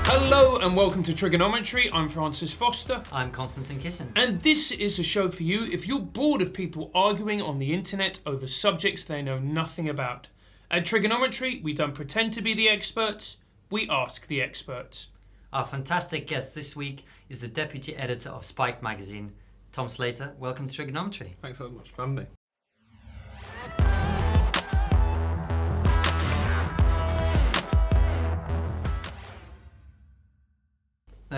Hello and welcome to TRIGGERnometry. I'm Francis Foster. I'm Konstantin Kisin. And this is a show for you if you're bored of people arguing on the internet over subjects they know nothing about. At TRIGGERnometry, we don't pretend to be the experts, we ask the experts. Our fantastic guest this week is the deputy editor of Spiked magazine, Tom Slater. Welcome to TRIGGERnometry. Thanks so much for having me.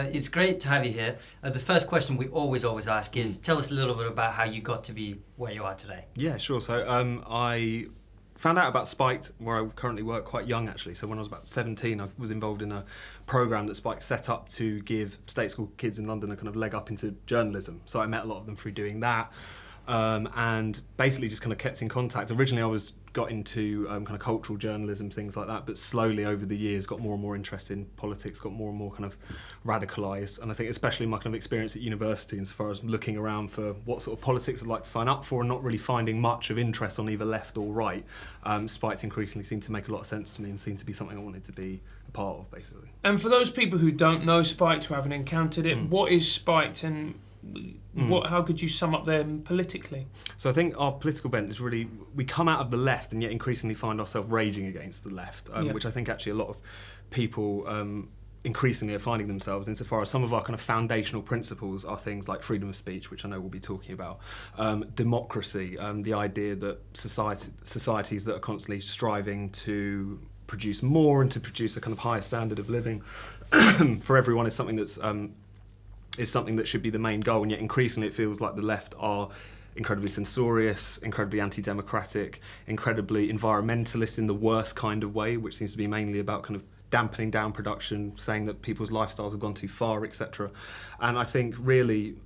It's great to have you here. The first question we always ask is, tell us a little bit about how you got to be where you are today. Yeah, sure. So I found out about Spiked, where I currently work, quite young actually. So when I was about 17, I was involved in a programme that Spiked set up to give state school kids in London a kind of leg up into journalism. So I met a lot of them through doing that. And basically just kind of kept in contact. Originally I got into kind of cultural journalism, things like that, but slowly over the years got more and more interested in politics, got more and more kind of radicalised. And I think especially my kind of experience at university, insofar as looking around for what sort of politics I'd like to sign up for and not really finding much of interest on either left or right, Spiked increasingly seemed to make a lot of sense to me and seemed to be something I wanted to be a part of, basically. And for those people who don't know Spiked, who haven't encountered it, what is Spiked and how could you sum up them politically? So I think our political bent is really, we come out of the left and yet increasingly find ourselves raging against the left, which I think actually a lot of people increasingly are finding themselves, insofar as some of our kind of foundational principles are things like freedom of speech, which I know we'll be talking about, democracy, the idea that societies that are constantly striving to produce more and to produce a kind of higher standard of living for everyone is something that's is something that should be the main goal, and yet increasingly it feels like the left are incredibly censorious, incredibly anti-democratic, incredibly environmentalist in the worst kind of way, which seems to be mainly about kind of dampening down production, saying that people's lifestyles have gone too far, etc. And I think really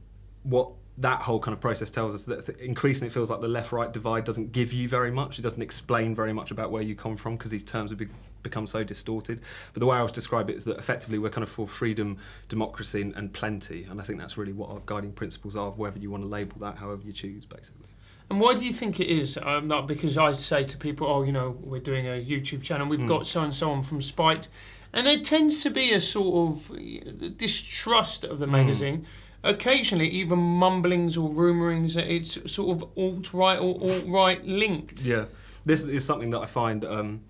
what that whole kind of process tells us that increasingly it feels like the left-right divide doesn't give you very much. It doesn't explain very much about where you come from because these terms have become so distorted. But the way I would describe it is that effectively we're kind of for freedom, democracy and plenty. And I think that's really what our guiding principles are, whether you want to label that however you choose, basically. And why do you think it is? Not because I say to people, oh, you know, we're doing a YouTube channel, we've got so and so on from Spiked. And there tends to be a sort of distrust of the magazine. Occasionally, even mumblings or rumourings that it's sort of alt-right or alt-right linked. Yeah, this is something that I find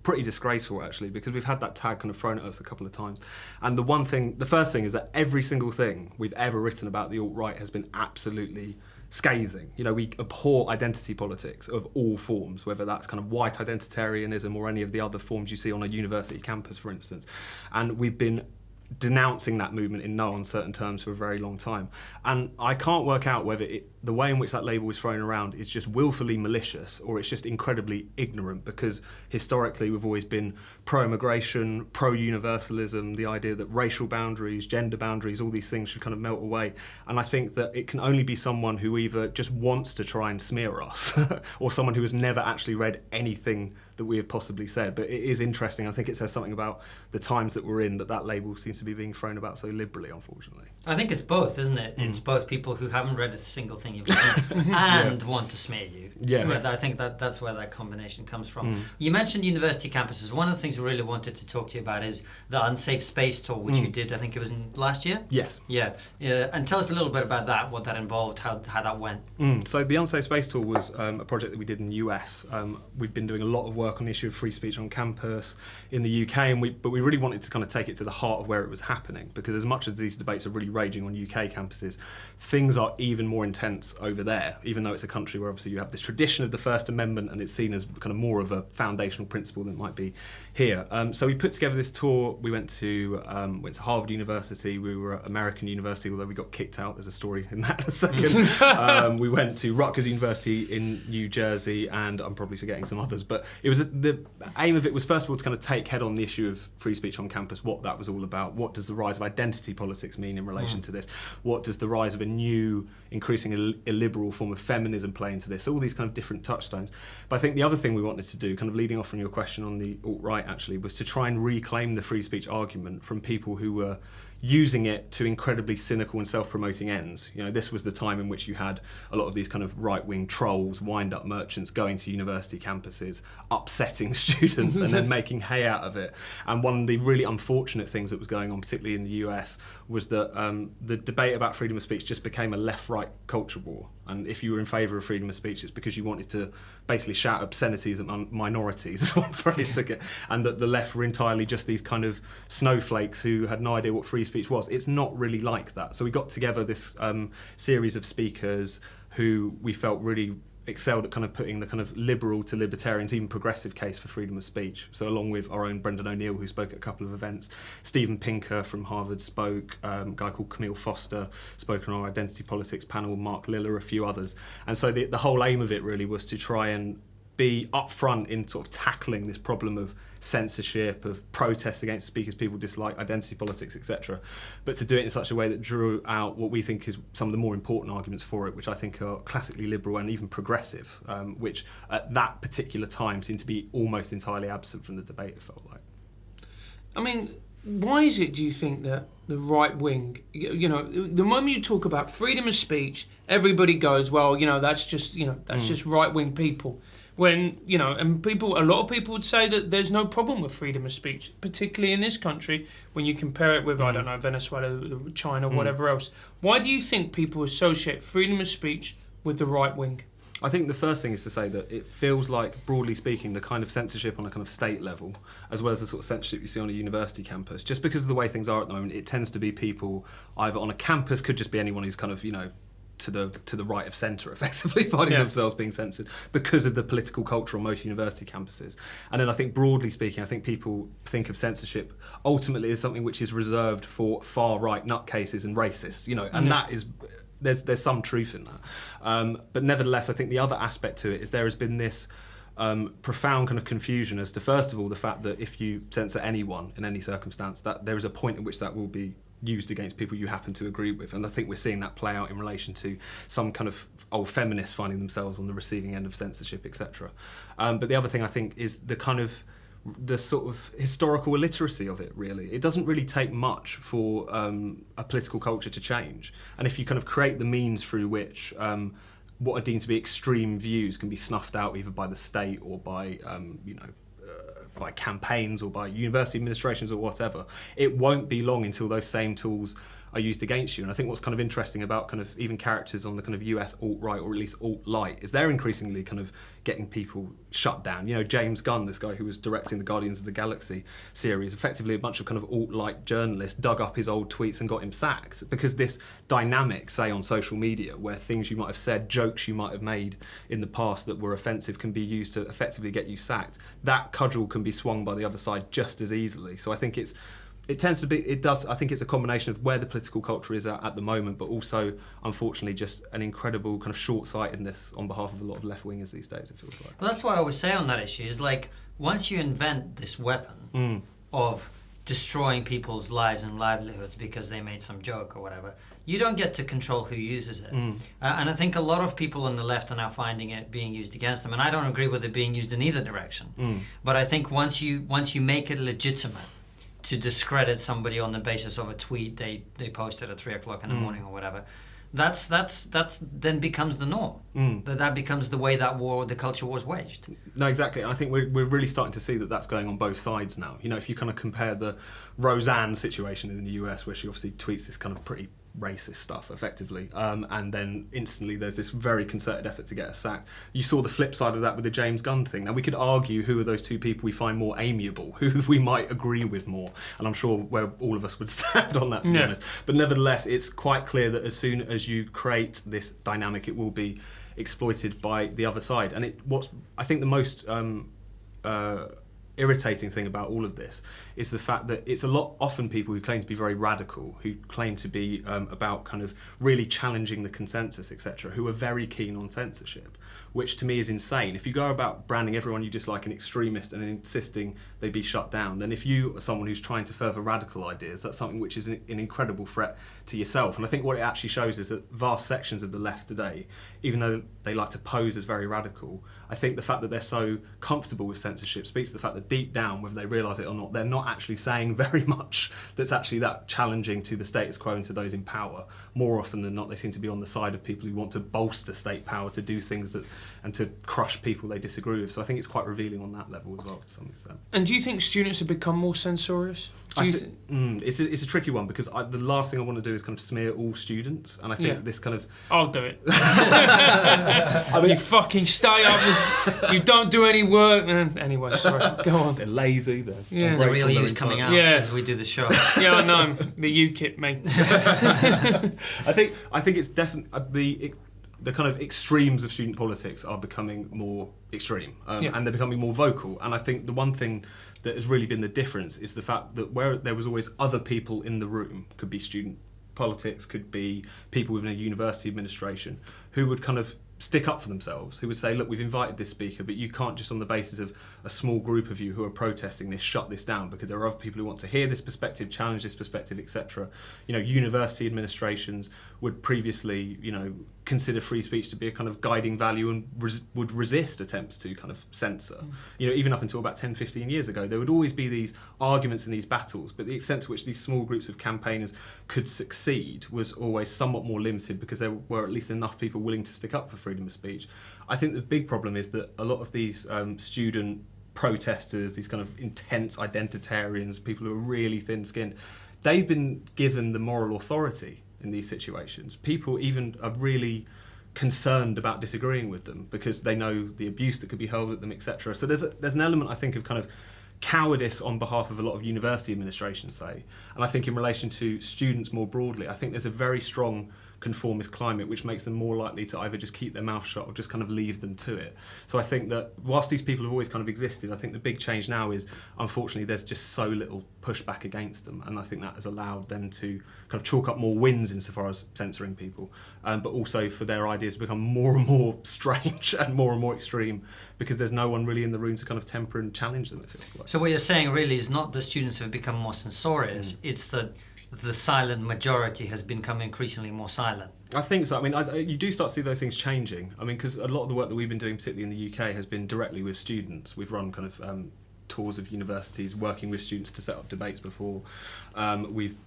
pretty disgraceful, actually, because we've had that tag kind of thrown at us a couple of times. And the first thing is that every single thing we've ever written about the alt-right has been absolutely scathing. You know, we abhor identity politics of all forms, whether that's kind of white identitarianism or any of the other forms you see on a university campus, for instance. And we've been denouncing that movement in no uncertain terms for a very long time. And I can't work out whether the way in which that label is thrown around is just willfully malicious or it's just incredibly ignorant, because historically we've always been pro-immigration, pro-universalism, the idea that racial boundaries, gender boundaries, all these things should kind of melt away. And I think that it can only be someone who either just wants to try and smear us or someone who has never actually read anything that we have possibly said. But it is interesting. I think it says something about the times that we're in, that label seems to be being thrown about so liberally, unfortunately. I think it's both, isn't it? It's both people who haven't read a single thing you've written and want to smear you. Yeah. I think that's where that combination comes from. You mentioned university campuses. One of the things we really wanted to talk to you about is the Unsafe Space Tour, which you did, I think it was last year? Yes. Yeah. And tell us a little bit about that, what that involved, how that went. So the Unsafe Space Tour was a project that we did in the US. We've been doing a lot of work on the issue of free speech on campus in the UK, but we really wanted to kind of take it to the heart of where it was happening, because as much as these debates are really raging on UK campuses, things are even more intense over there, even though it's a country where obviously you have this tradition of the First Amendment and it's seen as kind of more of a foundational principle than it might be here. So we put together this tour. We went to Harvard University, we were at American University, although we got kicked out. There's a story in that in a second. We went to Rutgers University in New Jersey, and I'm probably forgetting some others, but it was the aim of it was first of all to kind of take head on the issue of free speech on campus, what that was all about. What does the rise of identity politics mean in relation to this? What does the rise of a new, increasingly illiberal form of feminism play into this? All these kind of different touchstones. But I think the other thing we wanted to do, kind of leading off from your question on the alt-right actually, was to try and reclaim the free speech argument from people who were, using it to incredibly cynical and self-promoting ends. You know, this was the time in which you had a lot of these kind of right-wing trolls, wind-up merchants going to university campuses, upsetting students and then making hay out of it. And one of the really unfortunate things that was going on, particularly in the US, was that the debate about freedom of speech just became a left-right culture war. And if you were in favour of freedom of speech, it's because you wanted to basically shout obscenities at minorities, as one phrase took it, and that the left were entirely just these kind of snowflakes who had no idea what free speech was. It's not really like that. So we got together this series of speakers who we felt really excelled at kind of putting the kind of liberal to libertarian to even progressive case for freedom of speech. So along with our own Brendan O'Neill, who spoke at a couple of events, Stephen Pinker from Harvard spoke, a guy called Camille Foster spoke on our identity politics panel, Mark Liller, a few others. And so the whole aim of it really was to try and be upfront in sort of tackling this problem of censorship, of protests against speakers people dislike, identity politics, etc. But to do it in such a way that drew out what we think is some of the more important arguments for it, which I think are classically liberal and even progressive, which at that particular time seemed to be almost entirely absent from the debate, it felt like. I mean, why is it, do you think, that the right wing, you know, the moment you talk about freedom of speech, everybody goes, well, you know, that's just, you know, that's just right wing people. When, you know, and a lot of people would say that there's no problem with freedom of speech, particularly in this country, when you compare it with, I don't know, Venezuela, China, whatever else. Why do you think people associate freedom of speech with the right wing? I think the first thing is to say that it feels like, broadly speaking, the kind of censorship on a kind of state level, as well as the sort of censorship you see on a university campus, just because of the way things are at the moment, it tends to be people either on a campus, could just be anyone who's kind of, you know, to the right of centre, effectively finding themselves being censored because of the political culture on most university campuses. And then I think, broadly speaking, I think people think of censorship ultimately as something which is reserved for far-right nutcases and racists, you know, and that is... There's some truth in that. But nevertheless, I think the other aspect to it is there has been this profound kind of confusion as to, first of all, the fact that if you censor anyone in any circumstance, that there is a point at which that will be used against people you happen to agree with. And I think we're seeing that play out in relation to some kind of old feminists finding themselves on the receiving end of censorship, etc. But the other thing I think is the sort of historical illiteracy of it, really. It doesn't really take much for a political culture to change. And if you kind of create the means through which what are deemed to be extreme views can be snuffed out either by the state or by, by campaigns or by university administrations or whatever, it won't be long until those same tools are used against you. And I think what's kind of interesting about kind of even characters on the kind of US alt-right or at least alt-light is they're increasingly kind of getting people shut down. You know, James Gunn, this guy who was directing the Guardians of the Galaxy series, effectively a bunch of kind of alt-light journalists dug up his old tweets and got him sacked because this dynamic, say on social media, where things you might have said, jokes you might have made in the past that were offensive can be used to effectively get you sacked, that cudgel can be swung by the other side just as easily. So I think I think it's a combination of where the political culture is at the moment, but also, unfortunately, just an incredible kind of short-sightedness on behalf of a lot of left-wingers these days, it feels like. Well, that's what I always say on that issue, is like, once you invent this weapon of destroying people's lives and livelihoods because they made some joke or whatever, you don't get to control who uses it. And I think a lot of people on the left are now finding it being used against them, and I don't agree with it being used in either direction. But I think once you make it legitimate to discredit somebody on the basis of a tweet they posted at 3 o'clock in the morning or whatever, that's then becomes the norm. That becomes the way that the culture was waged. No, exactly. I think we're really starting to see that that's going on both sides now. You know, if you kind of compare the Roseanne situation in the US, where she obviously tweets this kind of pretty racist stuff effectively, and then instantly there's this very concerted effort to get her sacked. You saw the flip side of that with the James Gunn thing. Now we could argue who are those two people we find more amiable, who we might agree with more, and I'm sure where all of us would stand on that, to be honest. But nevertheless, it's quite clear that as soon as you create this dynamic, it will be exploited by the other side. And I think the most irritating thing about all of this is the fact that it's often people who claim to be very radical, who claim to be about kind of really challenging the consensus, etc., who are very keen on censorship. which to me is insane. If you go about branding everyone you dislike an extremist and insisting they be shut down, then if you are someone who's trying to further radical ideas, that's something which is an incredible threat to yourself. And I think what it actually shows is that vast sections of the left today, even though they like to pose as very radical, I think the fact that they're so comfortable with censorship speaks to the fact that deep down, whether they realise it or not, they're not actually saying very much that's actually that challenging to the status quo and to those in power. More often than not, they seem to be on the side of people who want to bolster state power, to do things that and to crush people they disagree with. So I think it's quite revealing on that level as well, to some extent. And do you think students have become more censorious? It's a tricky one, because the last thing I want to do is kind of smear all students, and I think this kind of... I'll do it. I mean, you fucking stay up with... You don't do any work. Anyway, sorry, go on. They're lazy, the real you's coming out as we do the show. Yeah, I know. The UKIP, mate. I think it's definitely... The kind of extremes of student politics are becoming more extreme, and they're becoming more vocal. And I think the one thing that has really been the difference is the fact that where there was always other people in the room, could be student politics, could be people within a university administration, who would kind of stick up for themselves, who would say, look, we've invited this speaker, but you can't just on the basis of a small group of you who are protesting this shut this down, because there are other people who want to hear this perspective, challenge this perspective, etc. You know, university administrations would previously, consider free speech to be a kind of guiding value and would resist attempts to kind of censor. Even up until about 10, 15 years ago, there would always be these arguments and these battles, but the extent to which these small groups of campaigners could succeed was always somewhat more limited, because there were at least enough people willing to stick up for freedom of speech. I think the big problem is that a lot of these student protesters, these kind of intense identitarians, people who are really thin-skinned, they've been given the moral authority in these situations. People even are really concerned about disagreeing with them because they know the abuse that could be hurled at them, etc. So there's an element, I think, of kind of cowardice on behalf of a lot of university administrations, say. And I think in relation to students more broadly, I think there's a very strong conformist climate which makes them more likely to either just keep their mouth shut or just kind of leave them to it. So I think that whilst these people have always kind of existed, I think the big change now is, unfortunately, there's just so little pushback against them, and I think that has allowed them to kind of chalk up more wins insofar as censoring people, but also for their ideas to become more and more strange and more extreme, because there's no one really in the room to kind of temper and challenge them, it feels like. So what you're saying really is not the students have become more censorious, it's that the silent majority has become increasingly more silent. I think so. I mean, you do start to see those things changing. I mean, because a lot of the work that we've been doing, particularly in the UK, has been directly with students. We've run kind of tours of universities, working with students to set up debates before. We've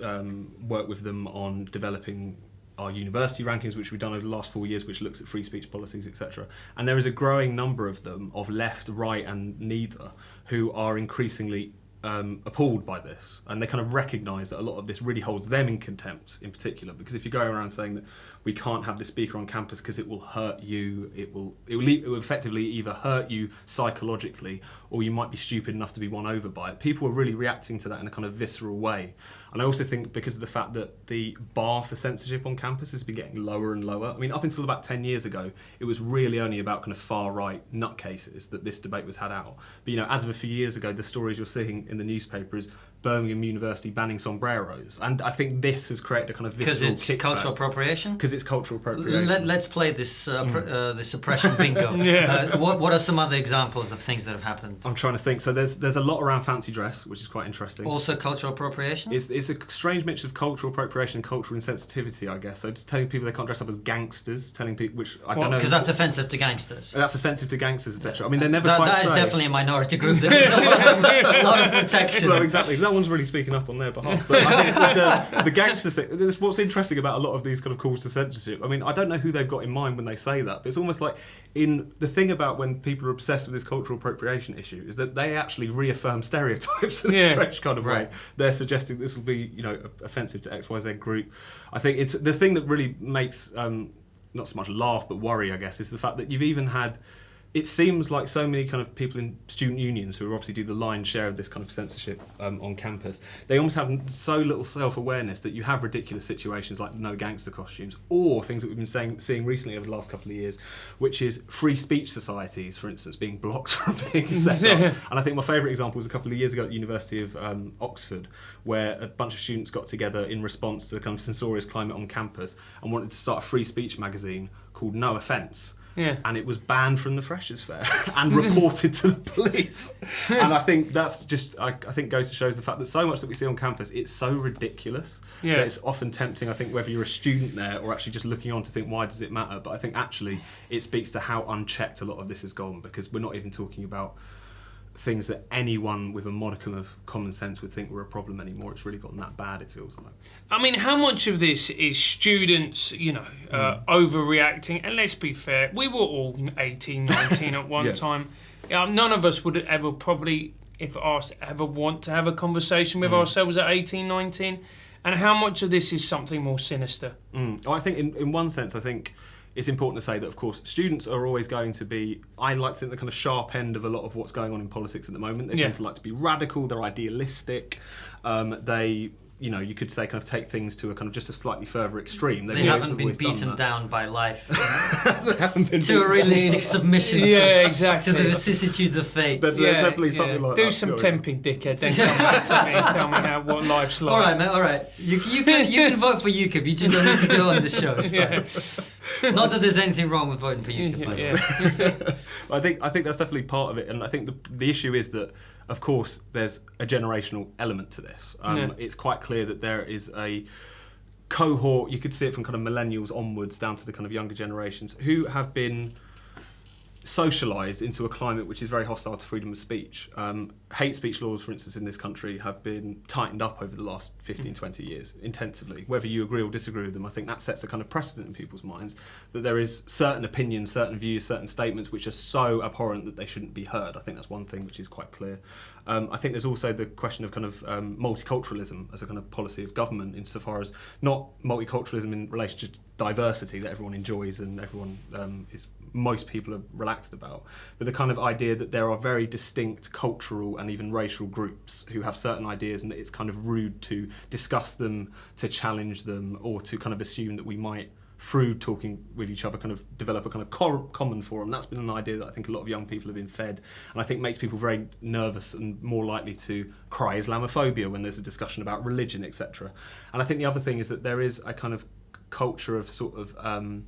worked with them on developing our university rankings, which we've done over the last 4 years, which looks at free speech policies, etc. And there is a growing number of them, of left, right, and neither, who are increasingly appalled by this, and they kind of recognise that a lot of this really holds them in contempt in particular, because if you go around saying that we can't have this speaker on campus because it will hurt you, it will effectively either hurt you psychologically or you might be stupid enough to be won over by it, people are really reacting to that in a kind of visceral way. And I also think because of the fact that the bar for censorship on campus has been getting lower and lower. I mean, up until about 10 years ago, it was really only about kind of far-right nutcases that this debate was had out. But, as of a few years ago, the stories you're seeing in the newspaper is Birmingham University banning sombreros. And I think this has created a kind of visceral kickback. Because it's cultural appropriation? Because it's cultural appropriation. Let's play this this oppression bingo. What are some other examples of things that have happened? I'm trying to think. So there's a lot around fancy dress, which is quite interesting. Also cultural appropriation? It's a strange mix of cultural appropriation and cultural insensitivity, I guess. So just telling people they can't dress up as gangsters, telling people, which I don't know. Because that's offensive to gangsters. That's offensive to gangsters, etc. I mean, they're never that is definitely a minority group. There needs a lot of protection. Well, exactly. No one's really speaking up on their behalf. But I think with the gangster thing, that's what's interesting about a lot of these kind of calls to censorship. I mean, I don't know who they've got in mind when they say that, but it's almost like the thing about when people are obsessed with this cultural appropriation issue is that they actually reaffirm stereotypes in a strange kind of way. They're suggesting this will be, offensive to XYZ group. I think it's the thing that really makes not so much laugh but worry, I guess, is the fact that you've even had. It seems like so many kind of people in student unions who obviously do the lion's share of this kind of censorship on campus, they almost have so little self-awareness that you have ridiculous situations like no gangster costumes, or things that we've been seeing recently over the last couple of years, which is free speech societies, for instance, being blocked from being set up. And I think my favourite example was a couple of years ago at the University of Oxford, where a bunch of students got together in response to the kind of censorious climate on campus and wanted to start a free speech magazine called No Offence. and it was banned from the Freshers' Fair and reported to the police. And I think that's just, I think goes to show the fact that so much that we see on campus, it's so ridiculous that it's often tempting, I think, whether you're a student there or actually just looking on to think, why does it matter? But I think actually it speaks to how unchecked a lot of this has gone, because we're not even talking about things that anyone with a modicum of common sense would think were a problem anymore. It's really gotten that bad, it feels like. I mean, how much of this is students, overreacting? And let's be fair, we were all 18, 19 at one time. None of us would ever probably, if asked, ever want to have a conversation with ourselves at 18, 19. And how much of this is something more sinister? Well, I think in one sense, I think it's important to say that, of course, students are always going to be, I like to think, the kind of sharp end of a lot of what's going on in politics at the moment. They tend to like to be radical, they're idealistic, they, you could say, kind of take things to a kind of just a slightly further extreme. They haven't been beaten down by life they haven't been to a realistic submission exactly. to the vicissitudes of fate. There's definitely something like that. Do some temping, dickhead, then come back to me and tell me what life's like. All right, mate, all right. You can vote for UKIP, you just don't need to do it on the show. It's fine. Not that there's anything wrong with voting for UKIP, by the way. I think that's definitely part of it, and I think the issue is that, of course, there's a generational element to this. It's quite clear that there is a cohort, you could see it from kind of millennials onwards down to the kind of younger generations, who have been socialised into a climate which is very hostile to freedom of speech. Hate speech laws, for instance, in this country have been tightened up over the last 15, 20 years intensively. Whether you agree or disagree with them, I think that sets a kind of precedent in people's minds that there is certain opinions, certain views, certain statements which are so abhorrent that they shouldn't be heard. I think that's one thing which is quite clear. I think there's also the question of kind of multiculturalism as a kind of policy of government, insofar as not multiculturalism in relation to diversity that everyone enjoys and everyone most people are relaxed about, but the kind of idea that there are very distinct cultural and even racial groups who have certain ideas, and that it's kind of rude to discuss them, to challenge them, or to kind of assume that we might, through talking with each other, kind of develop a kind of common forum. That's been an idea that I think a lot of young people have been fed, and I think makes people very nervous and more likely to cry Islamophobia when there's a discussion about religion, etc. And I think the other thing is that there is a kind of culture of sort of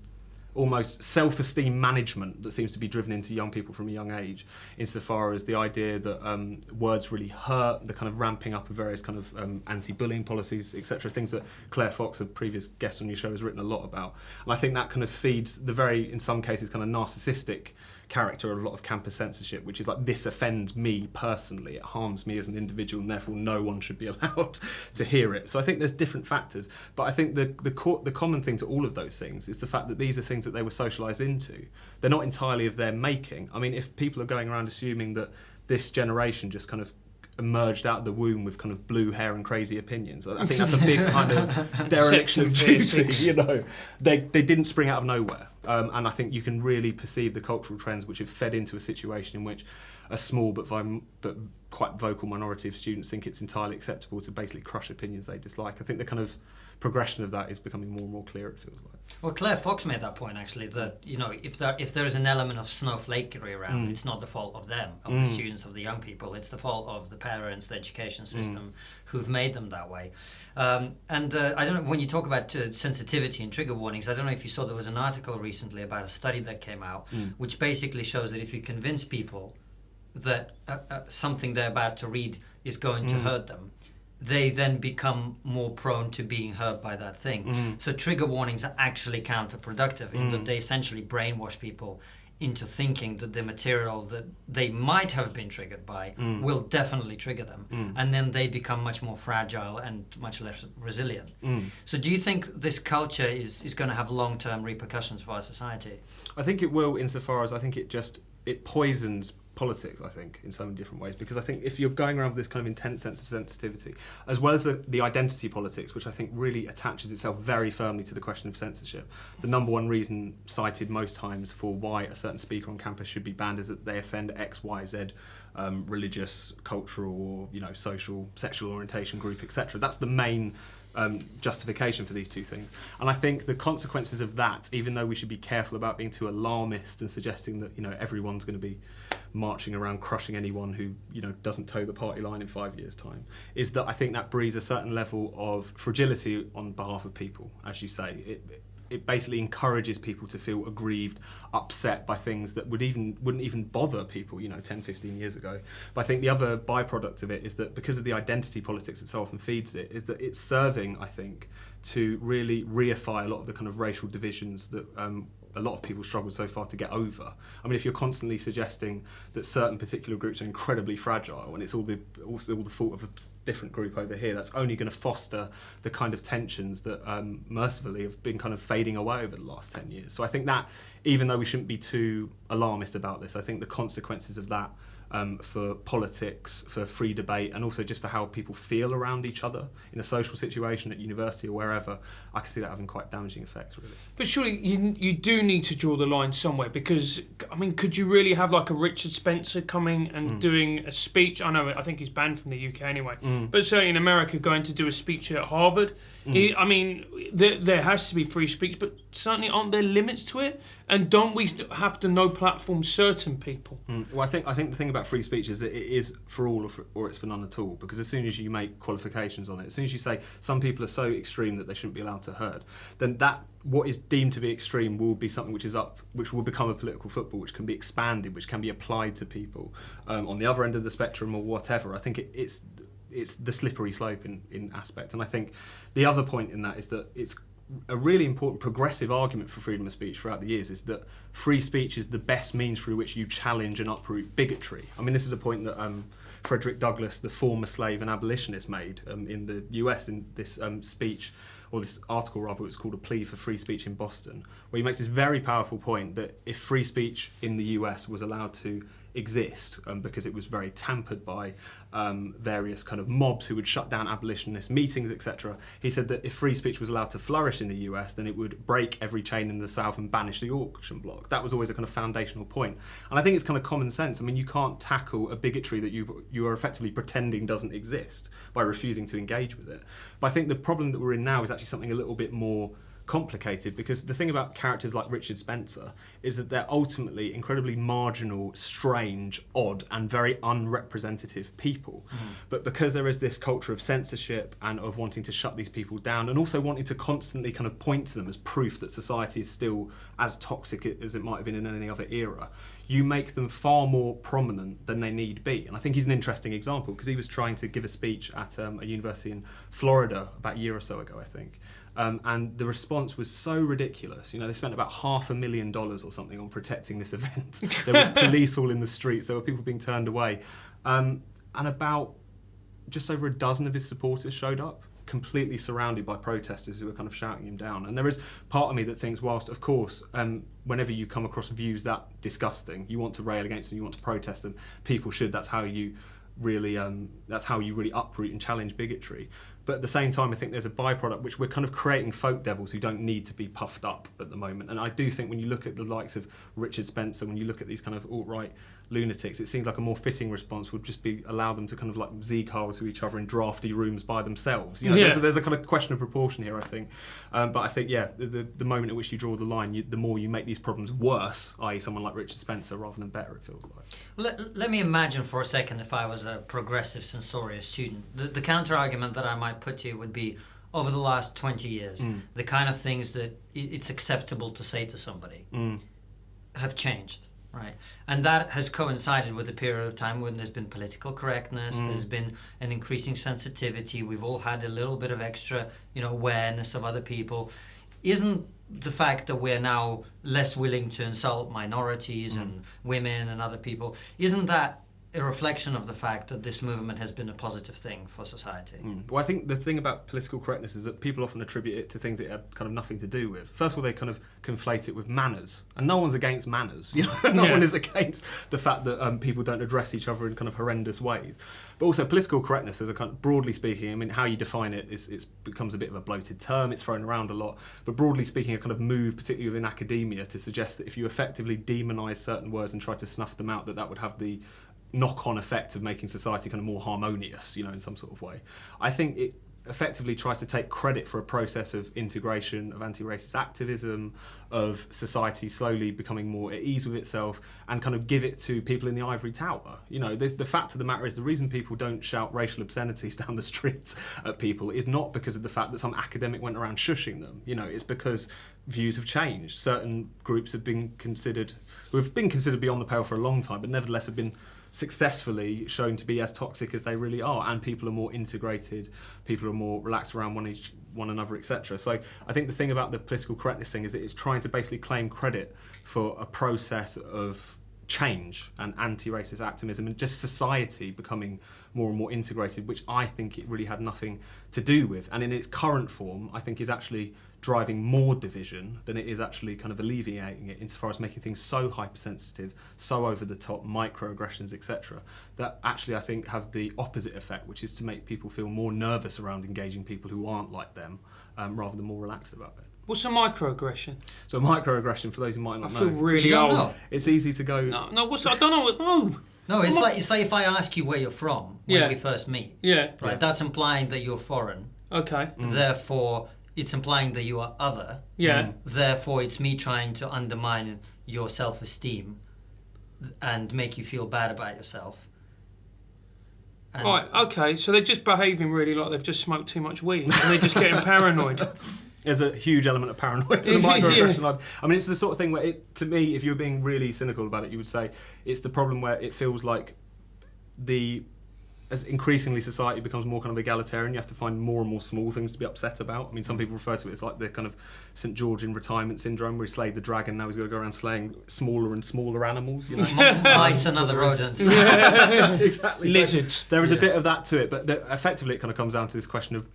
almost self-esteem management that seems to be driven into young people from a young age, insofar as the idea that words really hurt, the kind of ramping up of various kind of anti-bullying policies, etc., things that Claire Fox, a previous guest on your show, has written a lot about. And I think that kind of feeds the very, in some cases, kind of narcissistic character of a lot of campus censorship, which is like, this offends me personally, it harms me as an individual, and therefore no one should be allowed to hear it. So I think there's different factors, but I think the common thing to all of those things is the fact that these are things that they were socialised into. They're not entirely of their making. I mean, if people are going around assuming that this generation just kind of emerged out of the womb with kind of blue hair and crazy opinions, I think that's a big kind of dereliction of duty. They didn't spring out of nowhere, and I think you can really perceive the cultural trends which have fed into a situation in which a small but quite vocal minority of students think it's entirely acceptable to basically crush opinions they dislike. I think the kind of progression of that is becoming more and more clear, it feels like. Well, Claire Fox made that point, actually, that if there is an element of snowflakery around, it's not the fault of them, of the students, of the young people. It's the fault of the parents, the education system, who've made them that way. I don't know, when you talk about sensitivity and trigger warnings, I don't know if you saw, there was an article recently about a study that came out, which basically shows that if you convince people that something they're about to read is going to hurt them, they then become more prone to being hurt by that thing. So trigger warnings are actually counterproductive in that they essentially brainwash people into thinking that the material that they might have been triggered by will definitely trigger them. And then they become much more fragile and much less resilient. So do you think this culture is going to have long-term repercussions for our society? I think it will, insofar as I think it poisons politics, I think, in so many different ways, because I think if you're going around with this kind of intense sense of sensitivity, as well as the identity politics, which I think really attaches itself very firmly to the question of censorship, the number one reason cited most times for why a certain speaker on campus should be banned is that they offend X, Y, Z religious, cultural, or social, sexual orientation group, etc. That's the main justification for these two things. And I think the consequences of that, even though we should be careful about being too alarmist and suggesting that everyone's going to be marching around crushing anyone who doesn't toe the party line in 5 years' time, is that I think that breeds a certain level of fragility on behalf of people. As you say, it basically encourages people to feel aggrieved, upset by things that wouldn't even bother people, 10, 15 years ago. But I think the other byproduct of it is that because of the identity politics that so often feeds it, is that it's serving, I think, to really reify a lot of the kind of racial divisions that a lot of people struggle so far to get over. I mean, if you're constantly suggesting that certain particular groups are incredibly fragile and it's all the fault of a different group over here, that's only going to foster the kind of tensions that mercifully have been kind of fading away over the last 10 years. So I think that, even though we shouldn't be too alarmist about this, I think the consequences of that for politics, for free debate, and also just for how people feel around each other in a social situation at university or wherever, I can see that having quite damaging effects, really. But surely you do need to draw the line somewhere, because, I mean, could you really have like a Richard Spencer coming and doing a speech? I think he's banned from the UK anyway, but certainly in America, going to do a speech at Harvard. I mean, there has to be free speech, but certainly aren't there limits to it? And don't we have to no platform certain people? Well, I think the thing about free speech is that it is for all or it's for none at all, because as soon as you make qualifications on it, as soon as you say some people are so extreme that they shouldn't be allowed to herd, then that what is deemed to be extreme will be something which will become a political football, which can be expanded, which can be applied to people on the other end of the spectrum or whatever. I think it's the slippery slope in aspect. And I think the other point in that is that it's a really important progressive argument for freedom of speech throughout the years is that free speech is the best means through which you challenge and uproot bigotry. I mean, this is a point that Frederick Douglass, the former slave and abolitionist, made in the US in this speech, or this article rather, it's called A Plea for Free Speech in Boston, where he makes this very powerful point that if free speech in the US was allowed to exist, because it was very tampered by various kind of mobs who would shut down abolitionist meetings, etc. He said that if free speech was allowed to flourish in the US, then it would break every chain in the South and banish the auction block. That was always a kind of foundational point. And I think it's kind of common sense. I mean, you can't tackle a bigotry that you are effectively pretending doesn't exist by refusing to engage with it. But I think the problem that we're in now is actually something a little bit more complicated, because the thing about characters like Richard Spencer is that they're ultimately incredibly marginal, strange, odd, and very unrepresentative people. But because there is this culture of censorship and of wanting to shut these people down, and also wanting to constantly kind of point to them as proof that society is still as toxic as it might have been in any other era, you make them far more prominent than they need be. And I think he's an interesting example, because he was trying to give a speech at a university in Florida about a year or so ago, I think. And the response was so ridiculous. They spent about $500,000 or something on protecting this event. There was police all in the streets. There were people being turned away. And about just over a dozen of his supporters showed up, completely surrounded by protesters who were kind of shouting him down. And there is part of me that thinks, whilst, of course, whenever you come across views that disgusting, you want to rail against them, you want to protest them, people should. That's how you really uproot and challenge bigotry. But at the same time, I think there's a byproduct which we're kind of creating folk devils who don't need to be puffed up at the moment. And I do think when you look at the likes of Richard Spencer, when you look at these kind of alt-right lunatics, it seems like a more fitting response would just be allow them to kind of like Z-cars to each other in drafty rooms by themselves. There's a kind of question of proportion here, I think. But I think, the moment at which you draw the line, the more you make these problems worse, i.e. someone like Richard Spencer, rather than better, it feels like. Well, let me imagine for a second if I was a progressive censorious student. The counter-argument that I might put to you would be, over the last 20 years, the kind of things that it's acceptable to say to somebody have changed, right? And that has coincided with a period of time when there's been political correctness, there's been an increasing sensitivity, we've all had a little bit of extra, awareness of other people. Isn't the fact that we're now less willing to insult minorities and women and other people, isn't that a reflection of the fact that this movement has been a positive thing for society? Well, I think the thing about political correctness is that people often attribute it to things it had kind of nothing to do with. First of all, they kind of conflate it with manners, and no one's against manners. No one is against the fact that people don't address each other in kind of horrendous ways. But also, political correctness, as a kind of, broadly speaking, I mean, how you define it becomes a bit of a bloated term. It's thrown around a lot, but broadly speaking, a kind of move, particularly within academia, to suggest that if you effectively demonise certain words and try to snuff them out, that would have the knock-on effect of making society kind of more harmonious, in some sort of way. I think effectively tries to take credit for a process of integration, of anti-racist activism, of society slowly becoming more at ease with itself, and kind of give it to people in the ivory tower. You know, the fact of the matter is the reason people don't shout racial obscenities down the streets at people is not because of the fact that some academic went around shushing them. You know, it's because views have changed. Certain groups have been considered, who have been considered beyond the pale for a long time, but nevertheless have been successfully shown to be as toxic as they really are, and people are more integrated, people are more relaxed around one another, etc. So I think the thing about the political correctness thing is that it's trying to basically claim credit for a process of change and anti-racist activism and just society becoming more and more integrated, which I think it really had nothing to do with, and in its current form I think is actually driving more division than it is actually kind of alleviating it, insofar as making things so hypersensitive, so over the top, microaggressions, etc., that actually I think have the opposite effect, which is to make people feel more nervous around engaging people who aren't like them, rather than more relaxed about it. What's a microaggression? So a microaggression, for those who might not know, I feel really You don't old. know? it's easy to go. No, what's I don't know. No. No, it's like if I ask you where you're from when we first meet. Yeah. Right. That's implying that you're foreign. Okay. Therefore, it's implying that you are other. Yeah. Therefore, it's me trying to undermine your self-esteem and make you feel bad about yourself. And Right. Okay. So they're just behaving really like they've just smoked too much weed, and they're just getting paranoid. There's a huge element of paranoia to the Is it? microaggression. Yeah. I mean, it's the sort of thing where, to me, if you were being really cynical about it, you would say it's the problem where it feels like as increasingly society becomes more kind of egalitarian, you have to find more and more small things to be upset about. I mean, some people refer to it as like the kind of St. George in retirement syndrome, where he slayed the dragon, now he's got to go around slaying smaller and smaller animals, you know. mice and other rodents. Exactly. Lizards. So there is a bit of that to it, but effectively it kind of comes down to this question of,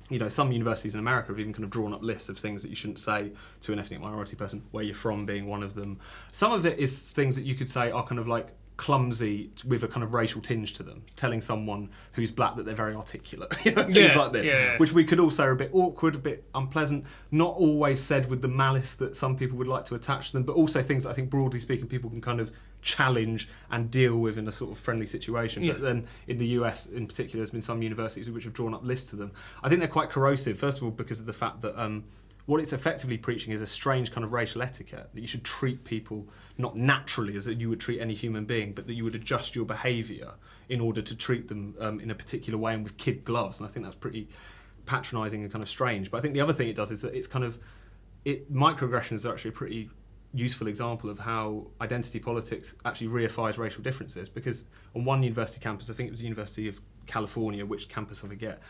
you know, some universities in America have even kind of drawn up lists of things that you shouldn't say to an ethnic minority person, where you're from being one of them. Some of it is things that you could say are kind of like clumsy with a kind of racial tinge to them, telling someone who's black that they're very articulate, you know, things like this, which we could all say are a bit awkward, a bit unpleasant, not always said with the malice that some people would like to attach to them, but also things that I think broadly speaking people can kind of challenge and deal with in a sort of friendly situation. But then in the US in particular, there's been some universities which have drawn up lists of them. I think they're quite corrosive, first of all because of the fact that what it's effectively preaching is a strange kind of racial etiquette, that you should treat people not naturally as you would treat any human being, but that you would adjust your behaviour in order to treat them in a particular way and with kid gloves. And I think that's pretty patronising and kind of strange. But I think the other thing it does is that it's kind of, microaggressions are actually a pretty useful example of how identity politics actually reifies racial differences, because on one university campus, I think it was the University of California, which campus I forget,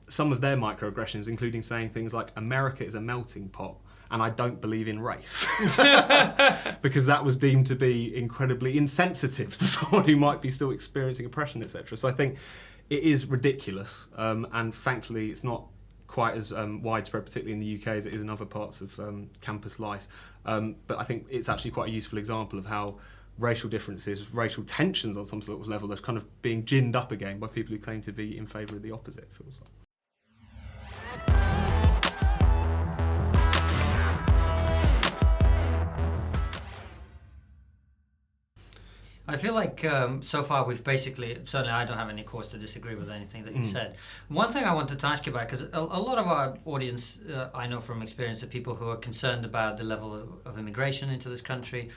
some of their microaggressions including saying things like America is a melting pot and I don't believe in race, because that was deemed to be incredibly insensitive to someone who might be still experiencing oppression, etc. So I think it is ridiculous, and thankfully it's not quite as widespread, particularly in the UK, as it is in other parts of campus life. But I think it's actually quite a useful example of how racial differences, racial tensions on some sort of level are kind of being ginned up again by people who claim to be in favour of the opposite, it feels like. I feel like so far we've basically, certainly I don't have any cause to disagree with anything that you said. One thing I wanted to ask you about, because a lot of our audience, I know from experience, are people who are concerned about the level of immigration into this country,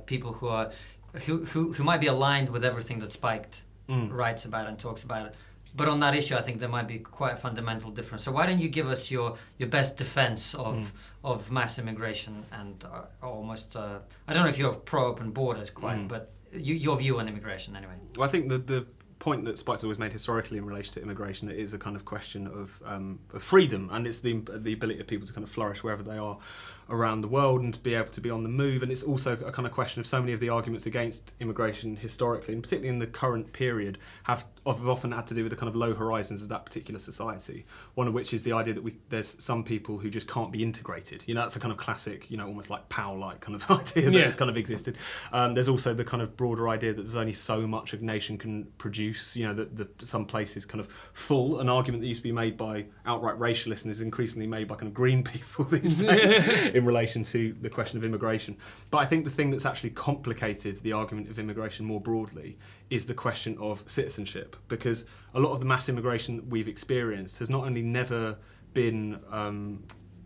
people who might be aligned with everything that Spiked writes about and talks about it. But on that issue, I think there might be quite a fundamental difference. So why don't you give us your best defense of mass immigration and almost, I don't know if you're pro-open borders quite, but your view on immigration anyway. Well, I think the point that Spike's always made historically in relation to immigration is a kind of question of freedom, and it's the ability of people to kind of flourish wherever they are around the world and to be able to be on the move. And it's also a kind of question of so many of the arguments against immigration historically, and particularly in the current period, have often had to do with the kind of low horizons of that particular society. One of which is the idea that there's some people who just can't be integrated. You know, that's a kind of classic, you know, almost like Powell-like kind of idea that has kind of existed. There's also the kind of broader idea that there's only so much a nation can produce. You know, that some places kind of full. An argument that used to be made by outright racialists and is increasingly made by kind of green people these days in relation to the question of immigration. But I think the thing that's actually complicated the argument of immigration more broadly is the question of citizenship, because a lot of the mass immigration we've experienced has not only never been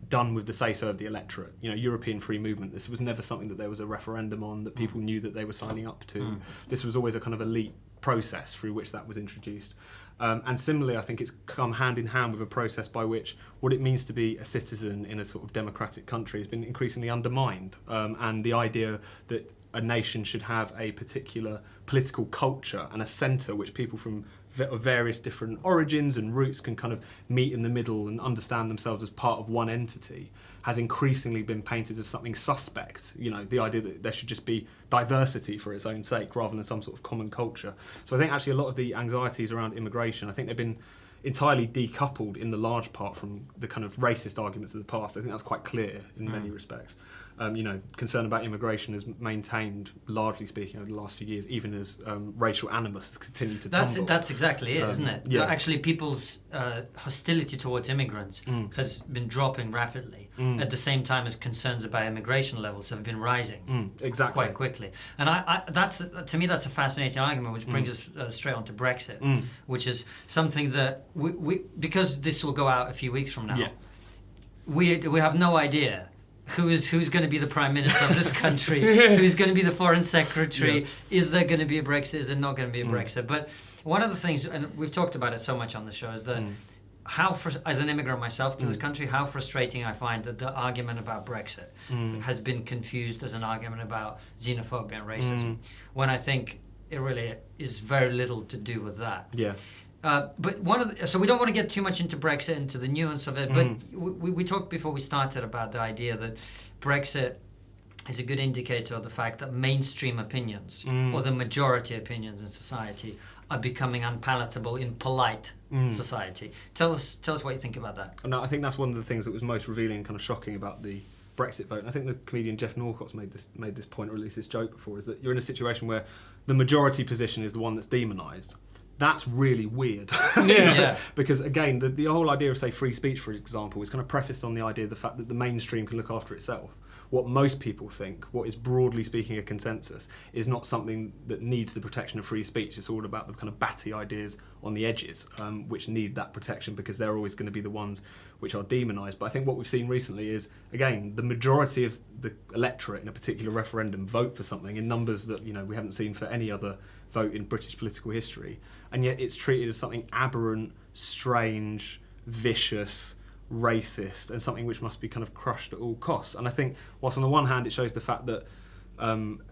done with the say-so of the electorate. European free movement, this was never something that there was a referendum on, that people knew that they were signing up to. This was always a kind of elite process through which that was introduced. And similarly, I think it's come hand in hand with a process by which what it means to be a citizen in a sort of democratic country has been increasingly undermined. And the idea that a nation should have a particular political culture and a centre which people from various different origins and roots can kind of meet in the middle and understand themselves as part of one entity has increasingly been painted as something suspect. The idea that there should just be diversity for its own sake rather than some sort of common culture. So I think actually a lot of the anxieties around immigration, I think they've been entirely decoupled in the large part from the kind of racist arguments of the past. I think that's quite clear in many respects. Concern about immigration is maintained, largely speaking, over the last few years, even as racial animus continue to tumble. That's exactly it, isn't it? Yeah. Actually, people's hostility towards immigrants has been dropping rapidly at the same time as concerns about immigration levels have been rising exactly. quite quickly. And to me, that's a fascinating argument, which brings us straight on to Brexit, which is something that we because this will go out a few weeks from now, we have no idea who's going to be the Prime Minister of this country, who's going to be the Foreign Secretary, is there going to be a Brexit, is there not going to be a Brexit? But one of the things, and we've talked about it so much on the show, is that as an immigrant myself to this country, how frustrating I find that the argument about Brexit has been confused as an argument about xenophobia and racism, when I think it really is very little to do with that. Yeah. But so we don't want to get too much into Brexit, into the nuance of it, but we talked before we started about the idea that Brexit is a good indicator of the fact that mainstream opinions, or the majority opinions in society, are becoming unpalatable in polite society. Tell us what you think about that. No, I think that's one of the things that was most revealing and kind of shocking about the Brexit vote. And I think the comedian Jeff Norcott's made this point, or at least this joke before, is that you're in a situation where the majority position is the one that's demonised. That's really weird. Because again, the whole idea of, say, free speech, for example, is kind of prefaced on the idea of the fact that the mainstream can look after itself. What most people think, what is broadly speaking a consensus, is not something that needs the protection of free speech. It's all about the kind of batty ideas on the edges, which need that protection because they're always going to be the ones which are demonised. But I think what we've seen recently is, again, the majority of the electorate in a particular referendum vote for something in numbers that we haven't seen for any other vote in British political history, and yet it's treated as something aberrant, strange, vicious, racist, and something which must be kind of crushed at all costs. And I think whilst on the one hand it shows the fact that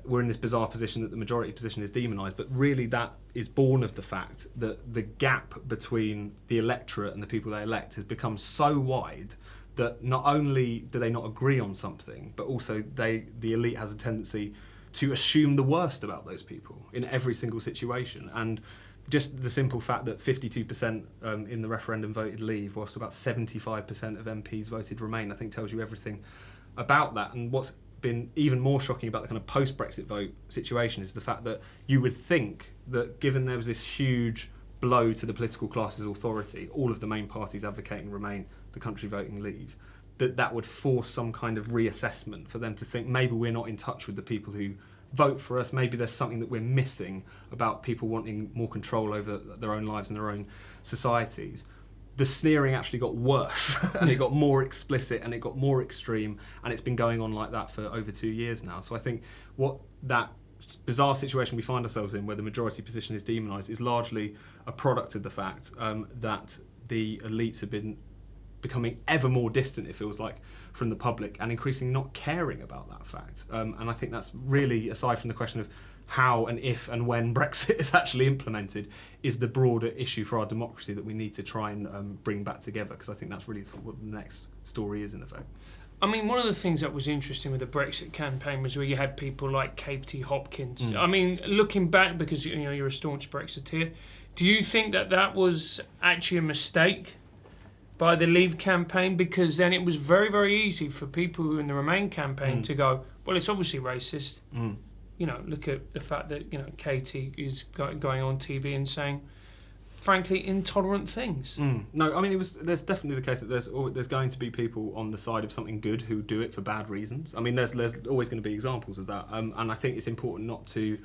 we're in this bizarre position that the majority position is demonised, but really that is born of the fact that the gap between the electorate and the people they elect has become so wide that not only do they not agree on something, but also the elite has a tendency to assume the worst about those people in every single situation. And just the simple fact that 52% in the referendum voted leave, whilst about 75% of MPs voted remain, I think tells you everything about that. And what's been even more shocking about the kind of post-Brexit vote situation is the fact that you would think that given there was this huge blow to the political class's authority, all of the main parties advocating remain, the country voting leave, that would force some kind of reassessment for them to think maybe we're not in touch with the people who vote for us, maybe there's something that we're missing about people wanting more control over their own lives and their own societies. The sneering actually got worse and it got more explicit and it got more extreme, and it's been going on like that for over 2 years now. So I think what that bizarre situation we find ourselves in, where the majority position is demonised, is largely a product of the fact that the elites have been becoming ever more distant, it feels like, from the public, and increasingly not caring about that fact. And I think that's really, aside from the question of how and if and when Brexit is actually implemented, is the broader issue for our democracy that we need to try and bring back together, because I think that's really sort of what the next story is, in effect. I mean, one of the things that was interesting with the Brexit campaign was where you had people like Katie Hopkins. I mean, looking back, because you're a staunch Brexiteer, do you think that was actually a mistake by the Leave campaign? Because then it was very, very easy for people who in the Remain campaign to go, well, it's obviously racist. Look at the fact that Katie is going on TV and saying frankly, intolerant things. No, I mean, there's definitely the case that there's going to be people on the side of something good who do it for bad reasons. I mean, there's always going to be examples of that, and I think it's important not to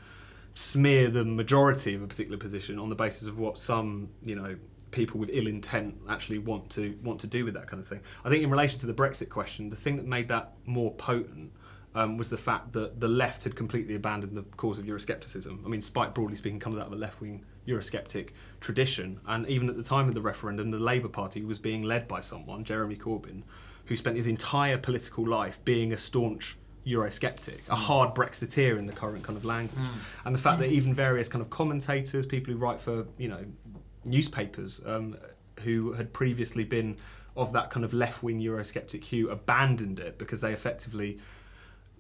smear the majority of a particular position on the basis of what some, people with ill intent actually want to do with that kind of thing. I think in relation to the Brexit question, the thing that made that more potent was the fact that the left had completely abandoned the cause of Euroscepticism. I mean, Spike, broadly speaking, comes out of a left-wing Eurosceptic tradition, and even at the time of the referendum, the Labour Party was being led by someone, Jeremy Corbyn, who spent his entire political life being a staunch Eurosceptic, a hard Brexiteer in the current kind of language. And the fact that even various kind of commentators, people who write for, newspapers, who had previously been of that kind of left-wing Eurosceptic hue, abandoned it because they effectively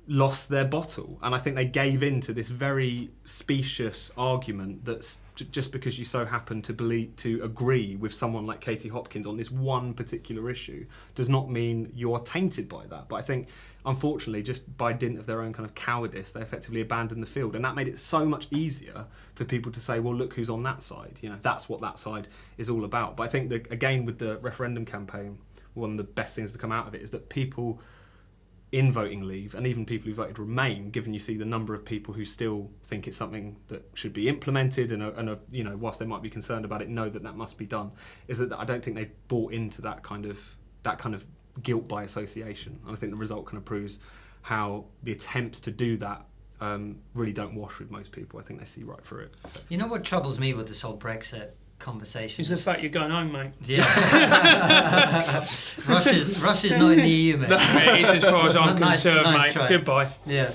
lost their bottle. And I think they gave in to this very specious argument that just because you so happen to agree with someone like Katie Hopkins on this one particular issue does not mean you are tainted by that. But I think, unfortunately, just by dint of their own kind of cowardice, they effectively abandoned the field. And that made it so much easier for people to say, well, look who's on that side. That's what that side is all about. But I think that, again, with the referendum campaign, one of the best things to come out of it is that people in voting Leave, and even people who voted Remain, given you see the number of people who still think it's something that should be implemented and whilst they might be concerned about it, know that must be done, is that I don't think they bought into that kind of guilt by association. And I think the result kind of proves how the attempts to do that really don't wash with most people. I think they see right through it. You know what troubles me with this whole Brexit conversation? It's the fact you're going home, mate. Yeah. Russia's not in the EU, mate. It is as far as I'm concerned, mate. Try. Goodbye. Yeah.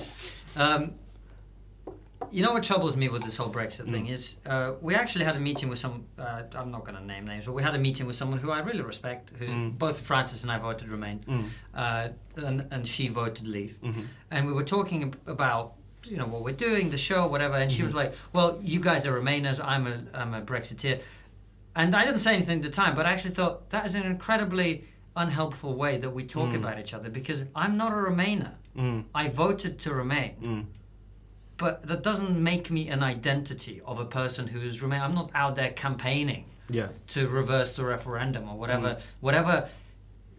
You know what troubles me with this whole Brexit thing is we actually had a meeting with some, I'm not going to name names, but we had a meeting with someone who I really respect, who both Frances and I voted Remain, and she voted Leave. And we were talking about what we're doing, the show, whatever, and she was like, well, you guys are Remainers, I'm a Brexiteer. And I didn't say anything at the time, but I actually thought that is an incredibly unhelpful way that we talk about each other, because I'm not a Remainer. I voted to Remain. But that doesn't make me an identity of a person who is Remain. I'm not out there campaigning to reverse the referendum or whatever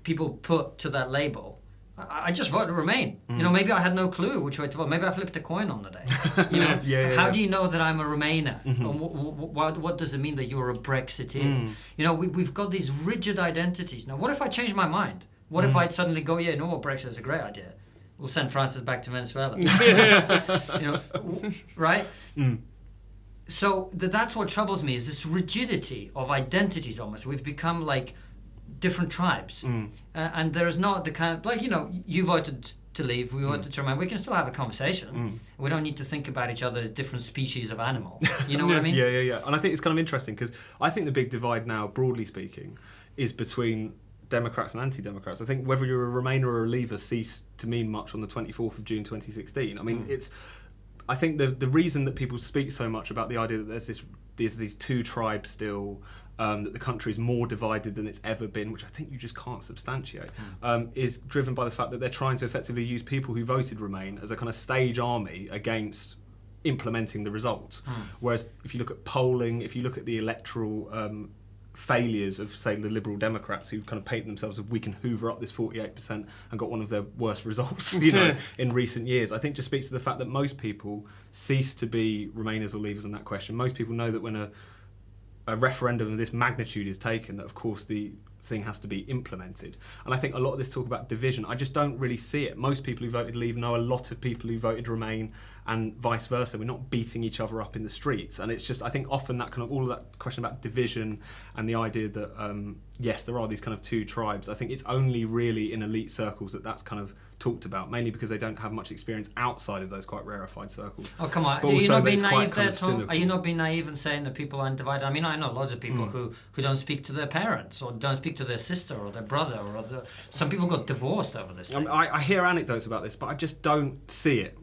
people put to that label. I just voted Remain. Maybe I had no clue which way to vote. Maybe I flipped a coin on the day. How do you know that I'm a Remainer? And what does it mean that you're a Brexiteer? We've got these rigid identities. Now, what if I change my mind? What if I suddenly go, Brexit is a great idea. We'll send Francis back to Venezuela. Right? So that's what troubles me, is this rigidity of identities almost. We've become like different tribes. And there's not the kind of, you voted to Leave, we voted to Remain. We can still have a conversation. We don't need to think about each other as different species of animal. You know what I mean? Yeah. And I think it's kind of interesting, because I think the big divide now, broadly speaking, is between Democrats and anti-Democrats. I think whether you're a Remainer or a Leaver ceased to mean much on the 24th of June 2016. I mean, I think the reason that people speak so much about the idea that there's these two tribes still, that the country is more divided than it's ever been, which I think you just can't substantiate, is driven by the fact that they're trying to effectively use people who voted Remain as a kind of stage army against implementing the results. Whereas if you look at polling, if you look at the electoral failures of, say, the Liberal Democrats, who kind of paint themselves as we can hoover up this 48% and got one of their worst results in recent years, I think just speaks to the fact that most people cease to be Remainers or Leavers on that question. Most people know that when a referendum of this magnitude is taken, that of course the thing has to be implemented. And I think a lot of this talk about division, I just don't really see it. Most people who voted Leave know a lot of people who voted Remain, and vice versa. We're not beating each other up in the streets. And it's just, I think often that kind of, all of that question about division and the idea that, yes, there are these kind of two tribes, I think it's only really in elite circles that that's kind of talked about, mainly because they don't have much experience outside of those quite rarefied circles. Oh, come on. Are you not being naive there, Tom? Are you not being naive and saying that people aren't divided? I mean, I know lots of people who don't speak to their parents, or don't speak to their sister or their brother, or some people got divorced over this thing. I hear anecdotes about this, but I just don't see it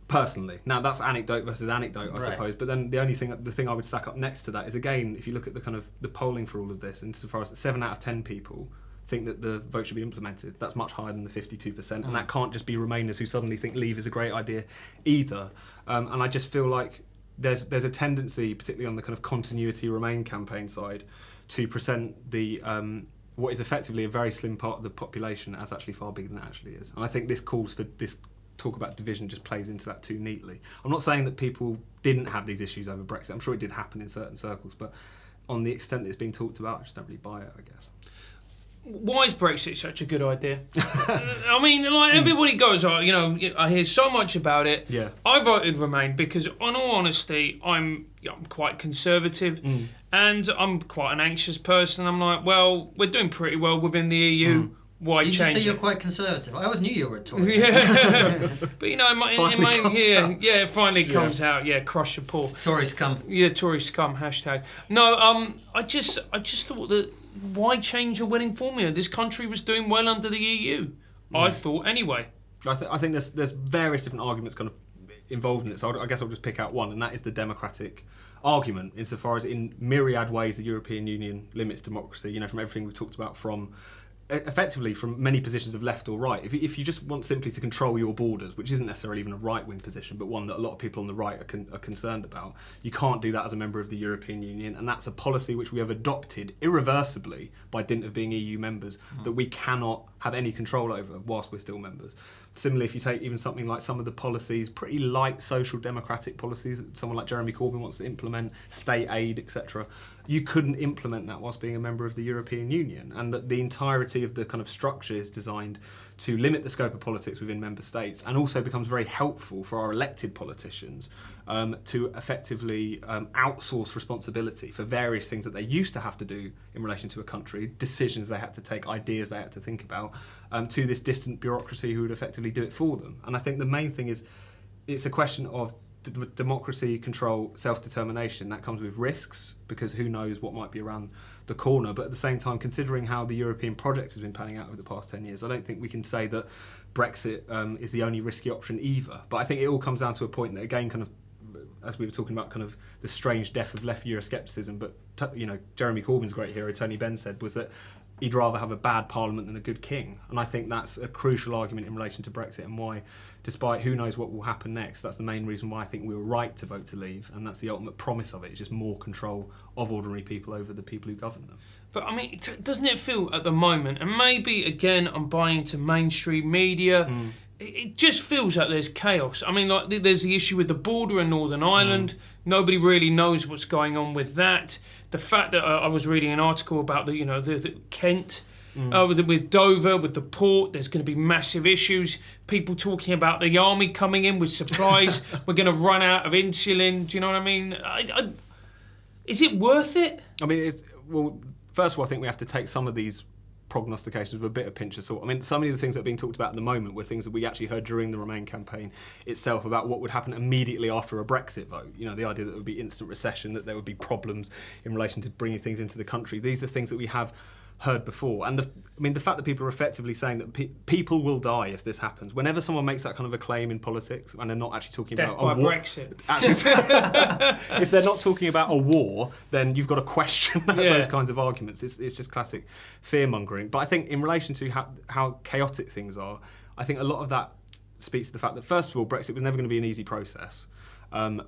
personally. Now, that's anecdote versus anecdote, I suppose. But then the thing I would stack up next to that is, again, if you look at the kind of the polling for all of this, insofar as 7 out of 10 people think that the vote should be implemented, that's much higher than the 52%, and that can't just be Remainers who suddenly think Leave is a great idea either. And I just feel like there's a tendency, particularly on the kind of continuity Remain campaign side, to present the what is effectively a very slim part of the population as actually far bigger than it actually is. And I think this calls for this talk about division just plays into that too neatly. I'm not saying that people didn't have these issues over Brexit. I'm sure it did happen in certain circles, but on the extent that it's being talked about, I just don't really buy it, I guess. Why is Brexit such a good idea? I mean, like everybody goes, oh, you know, I hear so much about it. Yeah. I voted Remain because, in all honesty, I'm quite conservative and I'm quite an anxious person. I'm like, well, we're doing pretty well within the EU. Why Did change you say you're it? quite conservative? I always knew you were a Tory. Yeah. But, you know, it finally Yeah. comes out. Yeah, crush your paw. Tories come. Yeah, Tory scum, hashtag. No, I just thought that why change a winning formula? This country was doing well under the EU. I thought anyway. I think there's various different arguments kind of involved in it, so I guess I'll just pick out one, and that is the democratic argument, insofar as in myriad ways the European Union limits democracy, you know, from everything we've talked about, from effectively from many positions of left or right. If you just want simply to control your borders, which isn't necessarily even a right-wing position, but one that a lot of people on the right are concerned about, you can't do that as a member of the European Union, and that's a policy which we have adopted irreversibly by dint of being EU members, that we cannot have any control over whilst we're still members. Similarly, if you take even something like some of the policies, pretty light social democratic policies that someone like Jeremy Corbyn wants to implement, state aid, etc., you couldn't implement that whilst being a member of the European Union. And that the entirety of the kind of structure is designed to limit the scope of politics within member states, and also becomes very helpful for our elected politicians to effectively outsource responsibility for various things that they used to have to do in relation to a country, decisions they had to take, ideas they had to think about, to this distant bureaucracy who would effectively do it for them. And I think the main thing is it's a question of democracy, control, self-determination. That comes with risks, because who knows what might be around the corner. But at the same time, considering how the European project has been panning out over the past 10 years, I don't think we can say that Brexit is the only risky option either. But I think it all comes down to a point that, again, kind of, as we were talking about, kind of the strange death of left Euroscepticism, but you know, Jeremy Corbyn's great hero, Tony Benn, said was that he'd rather have a bad parliament than a good king. And I think that's a crucial argument in relation to Brexit, and why, despite who knows what will happen next, that's the main reason why I think we were right to vote to leave, and that's the ultimate promise of it. It's just more control of ordinary people over the people who govern them. But I mean, doesn't it feel at the moment, and maybe again I'm buying into mainstream media, it just feels like there's chaos. I mean, like there's the issue with the border in Northern Ireland. Nobody really knows what's going on with that. The fact that I was reading an article about the Kent, with Dover, with the port, there's going to be massive issues. People talking about the army coming in with supplies. We're going to run out of insulin. Do you know what I mean? Is it worth it? I mean, first of all, I think we have to take some of these prognostications with a bit of pinch of salt. I mean, so many of the things that are being talked about at the moment were things that we actually heard during the Remain campaign itself about what would happen immediately after a Brexit vote. You know, the idea that there would be instant recession, that there would be problems in relation to bringing things into the country. These are things that we have heard before. And the fact that people are effectively saying that people will die if this happens. Whenever someone makes that kind of a claim in politics, and they're not actually talking Death about by a war, Brexit. If they're not talking about a war, then you've got to question those kinds of arguments. It's just classic fear-mongering. But I think in relation to how chaotic things are, I think a lot of that speaks to the fact that, first of all, Brexit was never going to be an easy process.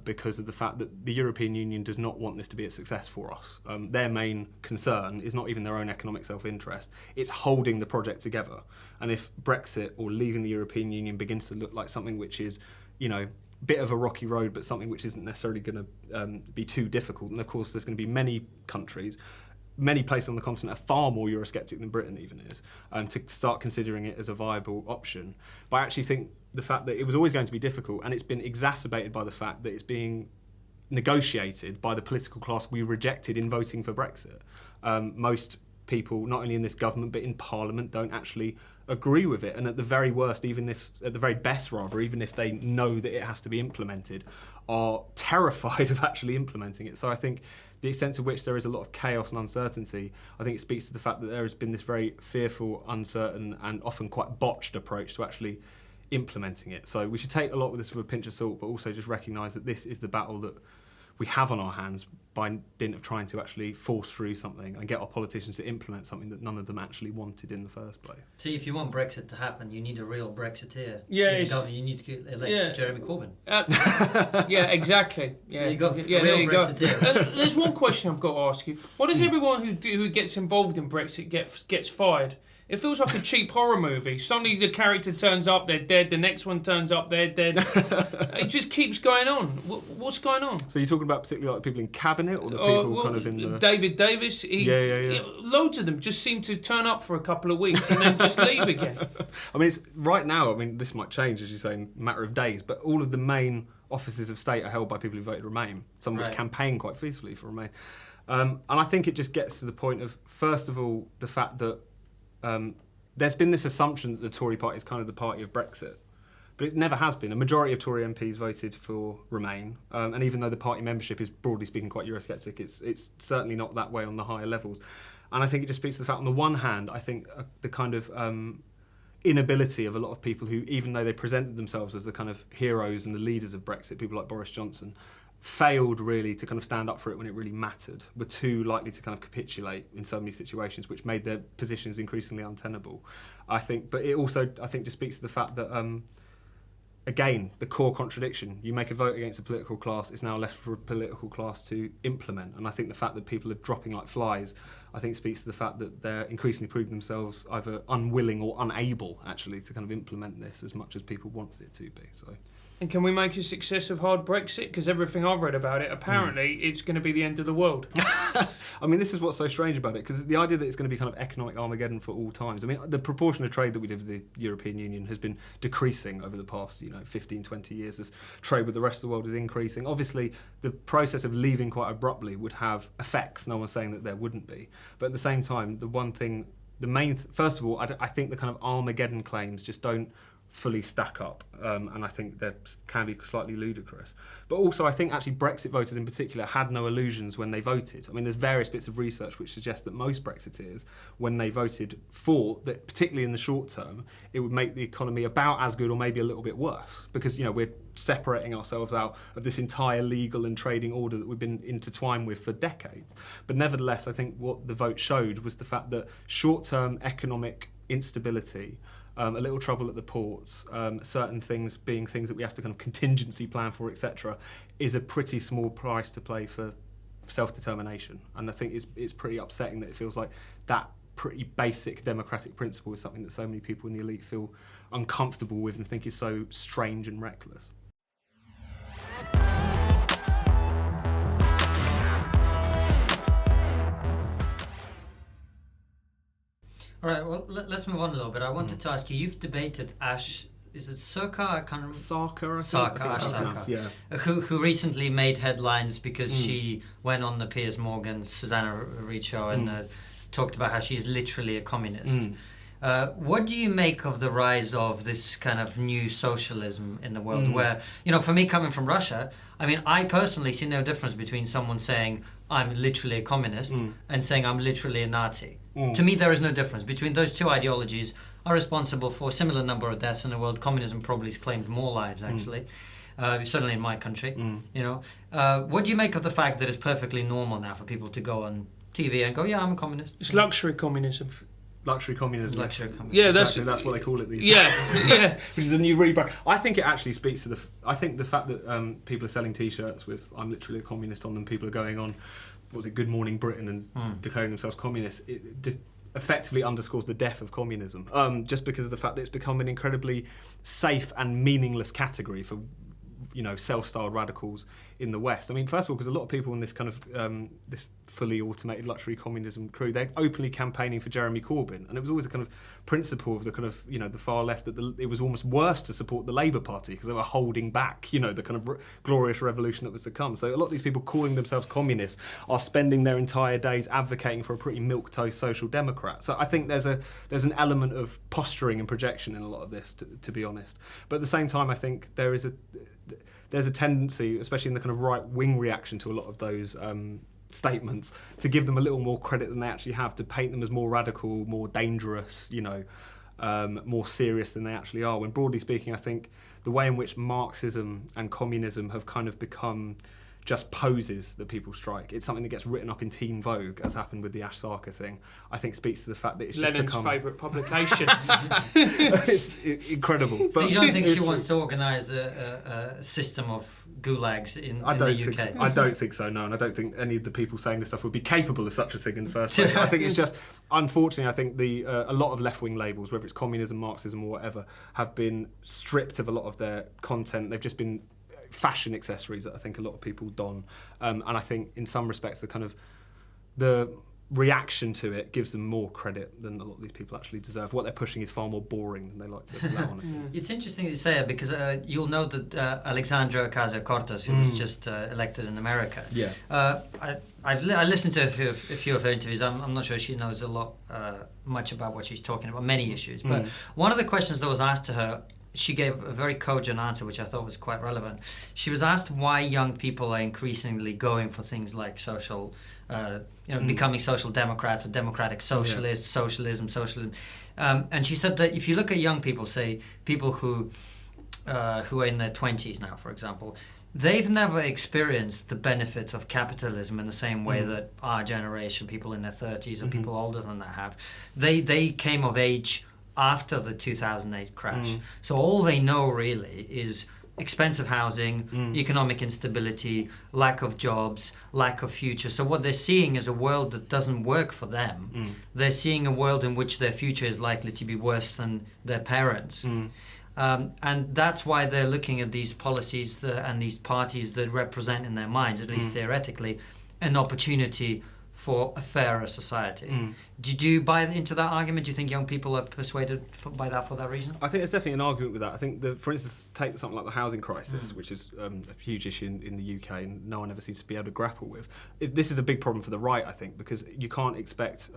Because of the fact that the European Union does not want this to be a success for us. Their main concern is not even their own economic self-interest, it's holding the project together. And if Brexit or leaving the European Union begins to look like something which is, you know, a bit of a rocky road, but something which isn't necessarily going to be too difficult, and of course there's going to be many countries, many places on the continent are far more Eurosceptic than Britain even is, to start considering it as a viable option. But I actually think the fact that it was always going to be difficult, and it's been exacerbated by the fact that it's being negotiated by the political class we rejected in voting for Brexit. Most people, not only in this government but in Parliament, don't actually agree with it, and at the very worst, even if they know that it has to be implemented, are terrified of actually implementing it. So I think the extent to which there is a lot of chaos and uncertainty, I think it speaks to the fact that there has been this very fearful, uncertain, and often quite botched approach to actually implementing it. So we should take a lot of this with a pinch of salt, but also just recognise that this is the battle that we have on our hands by dint of trying to actually force through something and get our politicians to implement something that none of them actually wanted in the first place. See, if you want Brexit to happen, you need a real Brexiteer. Yeah, you need to elect Jeremy Corbyn. Yeah, exactly. Yeah, there you go. Yeah, real Brexiteer. There's one question I've got to ask you. Why does everyone who gets involved in Brexit gets fired? It feels like a cheap horror movie. Suddenly the character turns up, they're dead. The next one turns up, they're dead. It just keeps going on. What's going on? So you're talking about particularly like people in cabinet or the people kind of in the... David Davis. Loads of them just seem to turn up for a couple of weeks and then just leave again. I mean, it's, right now, I mean, this might change, as you say, in a matter of days, but all of the main offices of state are held by people who voted Remain, some of which campaign quite peacefully for Remain. And I think it just gets to the point of, first of all, the fact that there's been this assumption that the Tory party is kind of the party of Brexit, but it never has been. A majority of Tory MPs voted for Remain, and even though the party membership is broadly speaking quite Eurosceptic, it's certainly not that way on the higher levels. And I think it just speaks to the fact, on the one hand, I think the kind of inability of a lot of people who, even though they presented themselves as the kind of heroes and the leaders of Brexit, people like Boris Johnson, failed really to kind of stand up for it when it really mattered, were too likely to kind of capitulate in so many situations, which made their positions increasingly untenable, I think. But it also, I think, just speaks to the fact that, again, the core contradiction, you make a vote against a political class, it's now left for a political class to implement. And I think the fact that people are dropping like flies, I think speaks to the fact that they're increasingly proving themselves either unwilling or unable, actually, to kind of implement this as much as people wanted it to be. So. And can we make a success of hard Brexit? Because everything I've read about it, apparently it's going to be the end of the world. I mean, this is what's so strange about it, because the idea that it's going to be kind of economic Armageddon for all times. I mean, the proportion of trade that we do with the European Union has been decreasing over the past, 15, 20 years as trade with the rest of the world is increasing. Obviously, the process of leaving quite abruptly would have effects. No one's saying that there wouldn't be. But at the same time, first of all, I think the kind of Armageddon claims just don't fully stack up, and I think that can be slightly ludicrous. But also, I think actually Brexit voters in particular had no illusions when they voted. I mean, there's various bits of research which suggest that most Brexiteers, when they voted, thought that particularly in the short term, it would make the economy about as good or maybe a little bit worse, because we're separating ourselves out of this entire legal and trading order that we've been intertwined with for decades. But nevertheless, I think what the vote showed was the fact that short-term economic instability, a little trouble at the ports, certain things being things that we have to kind of contingency plan for, etc., is a pretty small price to pay for self-determination. And I think it's pretty upsetting that it feels like that pretty basic democratic principle is something that so many people in the elite feel uncomfortable with and think is so strange and reckless. All right, well, let's move on a little bit. I wanted to ask you, you've debated Ash, is it Sarkar? I can't remember. Sarkar, yeah. Who recently made headlines because she went on the Piers Morgan, Susanna Reid show and talked about how she's literally a communist. What do you make of the rise of this kind of new socialism in the world where, for me coming from Russia, I mean, I personally see no difference between someone saying I'm literally a communist and saying I'm literally a Nazi. To me, there is no difference. Between those two ideologies are responsible for a similar number of deaths in the world. Communism probably has claimed more lives, actually. Certainly in my country. What do you make of the fact that it's perfectly normal now for people to go on TV and go, yeah, I'm a communist? It's luxury communism. Luxury communism. Yeah, that's what they call it these days. Yeah. Which is a new rebrand. I think it actually speaks to I think the fact that people are selling T-shirts with "I'm literally a communist" on them. People are going on, Good Morning Britain and declaring themselves communists. It just effectively underscores the death of communism. Just because of the fact that it's become an incredibly safe and meaningless category for self-styled radicals in the West. I mean, first of all, because a lot of people in this kind of this fully automated luxury communism crew, they're openly campaigning for Jeremy Corbyn, and it was always a kind of principle of the kind of the far left that it was almost worse to support the Labour Party because they were holding back the kind of glorious revolution that was to come. So a lot of these people calling themselves communists are spending their entire days advocating for a pretty milquetoast social democrat. So I think there's an element of posturing and projection in a lot of this, to be honest. But at the same time, I think there's a tendency, especially in the kind of right-wing reaction to a lot of those statements, to give them a little more credit than they actually have, to paint them as more radical, more dangerous, more serious than they actually are. When broadly speaking, I think the way in which Marxism and communism have kind of become just poses that people strike. It's something that gets written up in Teen Vogue, as happened with the Ash Sarkar thing. I think speaks to the fact that it's Lennon's just become... favourite publication. It's incredible. So you don't think she wants to organise a system of gulags in the UK? I don't think so, no, and I don't think any of the people saying this stuff would be capable of such a thing in the first place. I think it's just, unfortunately, I think a lot of left-wing labels, whether it's communism, Marxism or whatever, have been stripped of a lot of their content. They've just been fashion accessories that I think a lot of people don, and I think in some respects the reaction to it gives them more credit than a lot of these people actually deserve. What they're pushing is far more boring than they like to allow on it. It's interesting you say it because you'll know that Alexandra Ocasio-Cortez, who was just elected in America, I listened to a few of her interviews. I'm not sure she knows a lot much about what she's talking about, many issues, but one of the questions that was asked to her, she gave a very cogent answer, which I thought was quite relevant. She was asked why young people are increasingly going for things like social, becoming social democrats or democratic socialists, socialism. And she said that if you look at young people, say people who are in their 20s now, for example, they've never experienced the benefits of capitalism in the same way that our generation, people in their 30s or people older than that have. They came of age after the 2008 crash. So all they know really is expensive housing, economic instability, lack of jobs, lack of future. So what they're seeing is a world that doesn't work for them. They're seeing a world in which their future is likely to be worse than their parents. And that's why they're looking at these policies and these parties that represent in their minds, at least theoretically, an opportunity for a fairer society. Did you buy into that argument? Do you think young people are persuaded by that for that reason? I think there's definitely an argument with that. I think, for instance, take something like the housing crisis, which is a huge issue in the UK and no one ever seems to be able to grapple with. This is a big problem for the right, I think, because you can't expect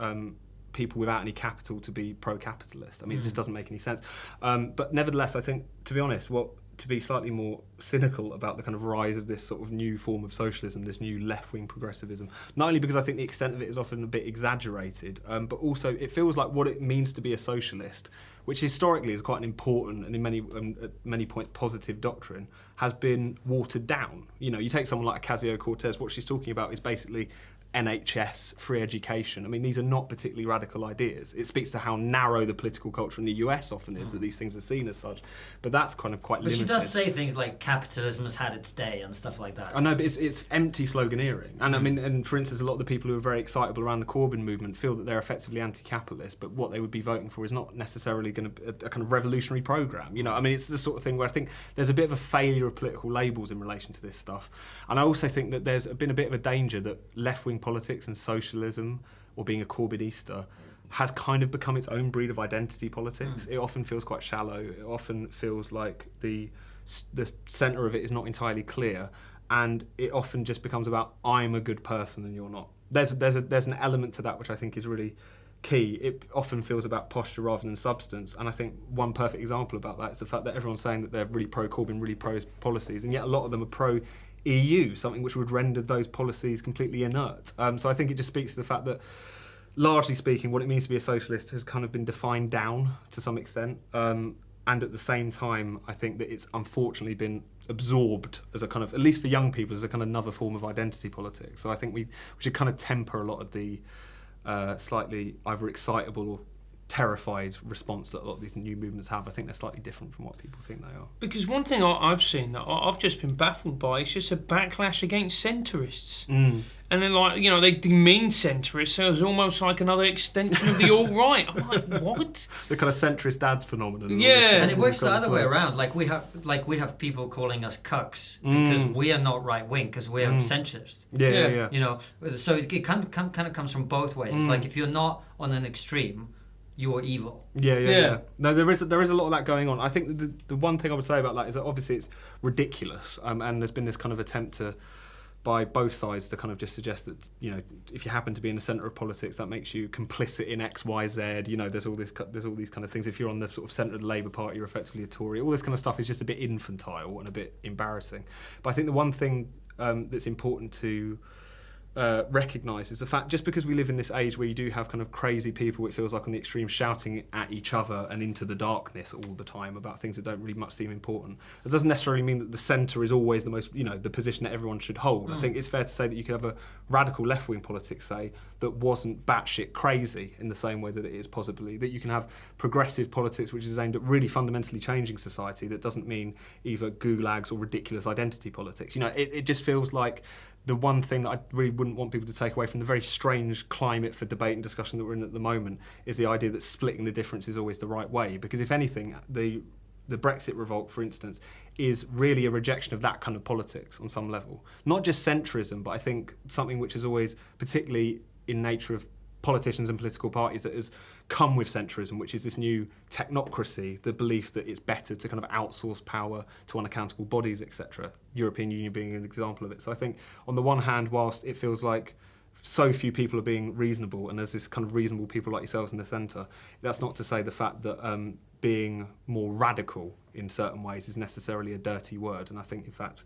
people without any capital to be pro-capitalist. I mean, it just doesn't make any sense. But nevertheless, I think, to be honest, to be slightly more cynical about the kind of rise of this sort of new form of socialism, this new left-wing progressivism, not only because I think the extent of it is often a bit exaggerated, but also it feels like what it means to be a socialist, which historically is quite an important and in many points positive doctrine, has been watered down. You know, you take someone like Ocasio-Cortez, what she's talking about is basically NHS, free education. I mean, these are not particularly radical ideas. It speaks to how narrow the political culture in the US often is, that these things are seen as such. But that's kind of quite limited. But she does say things like capitalism has had its day and stuff like that. I know, but it's empty sloganeering. And I mean, and for instance, a lot of the people who are very excitable around the Corbyn movement feel that they're effectively anti-capitalist, but what they would be voting for is not necessarily going to be a kind of revolutionary programme. You know, I mean, it's the sort of thing where I think there's a bit of a failure of political labels in relation to this stuff. And I also think that there's been a bit of a danger that left-wing politics and socialism, or being a Corbynista, has kind of become its own breed of identity politics. It often feels quite shallow. It often feels like the centre of it is not entirely clear, and it often just becomes about I'm a good person and you're not. There's an element to that which I think is really key. It often feels about posture rather than substance, and I think one perfect example about that is the fact that everyone's saying that they're really pro-Corbyn, really pro-policies, and yet a lot of them are pro-EU, something which would render those policies completely inert. So I think it just speaks to the fact that, largely speaking, what it means to be a socialist has kind of been defined down to some extent, and at the same time, I think that it's unfortunately been absorbed as a kind of, at least for young people, as a kind of another form of identity politics. So I think we should kind of temper a lot of the slightly either excitable or terrified response that a lot of these new movements have. I think they're slightly different from what people think they are. Because one thing I've seen that I've just been baffled by is just a backlash against centrists. And then, like, you know, they demean centrists, so it's almost like another extension of the alt-right. I'm like, what? The kind of centrist dads phenomenon. Yeah. And it works the other way around. Like we have people calling us cucks because we are not right-wing, because we are centrist. Yeah. You know, so it kind of comes from both ways. It's like if you're not on an extreme, you're evil. Yeah. No, there is a lot of that going on. I think the one thing I would say about that is that obviously it's ridiculous, and there's been this kind of attempt by both sides to kind of just suggest that, you know, if you happen to be in the centre of politics, that makes you complicit in X, Y, Z. You know, there's all these kind of things. If you're on the sort of centre of the Labour Party, you're effectively a Tory. All this kind of stuff is just a bit infantile and a bit embarrassing. But I think the one thing that's important to recognise is the fact, just because we live in this age where you do have kind of crazy people, it feels like on the extreme, shouting at each other and into the darkness all the time about things that don't really much seem important, it doesn't necessarily mean that the centre is always the most, the position that everyone should hold. I think it's fair to say that you could have a radical left-wing politics, say, that wasn't batshit crazy in the same way that it is possibly, that you can have progressive politics which is aimed at really fundamentally changing society, that doesn't mean either gulags or ridiculous identity politics. It just feels like the one thing that I really wouldn't want people to take away from the very strange climate for debate and discussion that we're in at the moment is the idea that splitting the difference is always the right way. Because if anything, the Brexit revolt, for instance, is really a rejection of that kind of politics on some level. Not just centrism, but I think something which is always, particularly in nature of politicians and political parties, that has come with centrism, which is this new technocracy, the belief that it's better to kind of outsource power to unaccountable bodies, etc. European Union being an example of it. So I think on the one hand, whilst it feels like so few people are being reasonable, and there's this kind of reasonable people like yourselves in the centre, that's not to say the fact that being more radical in certain ways is necessarily a dirty word. And I think, in fact,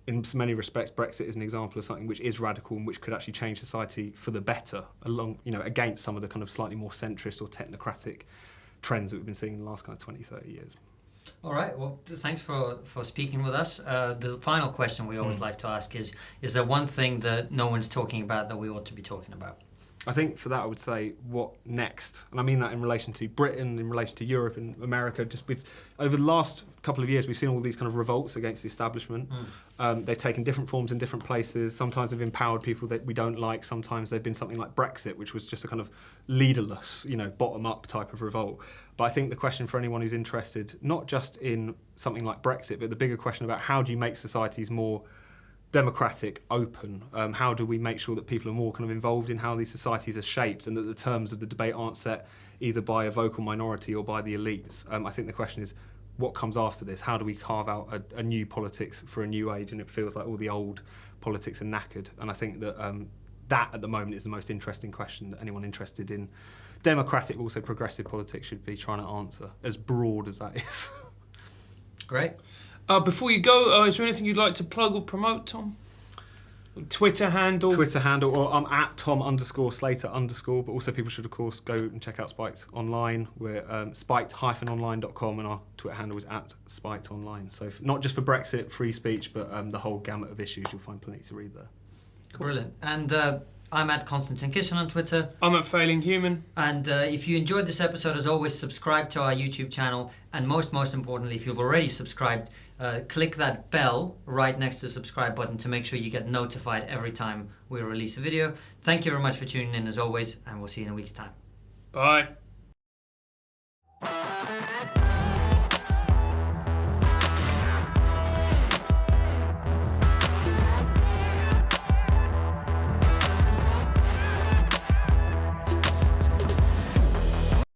in many respects, Brexit is an example of something which is radical and which could actually change society for the better, against some of the kind of slightly more centrist or technocratic trends that we've been seeing in the last kind of 20, 30 years. All right. Well, thanks for speaking with us. The final question we always like to ask is there one thing that no one's talking about that we ought to be talking about? I think for that I would say, what next? And I mean that in relation to Britain, in relation to Europe and America. Just over the last couple of years, we've seen all these kind of revolts against the establishment. They've taken different forms in different places. Sometimes they've empowered people that we don't like. Sometimes they've been something like Brexit, which was just a kind of leaderless, bottom-up type of revolt. But I think the question for anyone who's interested, not just in something like Brexit, but the bigger question about how do you make societies more democratic, open, how do we make sure that people are more kind of involved in how these societies are shaped, and that the terms of the debate aren't set either by a vocal minority or by the elites. I think the question is, what comes after this? How do we carve out a new politics for a new age? And it feels like all the old politics are knackered. And I think that that at the moment is the most interesting question that anyone interested in democratic, but also progressive politics should be trying to answer, as broad as that is. Great. Before you go, is there anything you'd like to plug or promote, Tom? Twitter handle, or I'm at Tom_Slater_, but also people should, of course, go and check out Spiked Online. We're spiked-online.com, and our Twitter handle is at SpikedOnline. So not just for Brexit, free speech, but the whole gamut of issues, you'll find plenty to read there. Cool. Brilliant. And I'm at Konstantin Kissin on Twitter. I'm at Failing Human. And if you enjoyed this episode, as always, subscribe to our YouTube channel. And most importantly, if you've already subscribed, click that bell right next to the subscribe button to make sure you get notified every time we release a video. Thank you very much for tuning in, as always, and we'll see you in a week's time. Bye.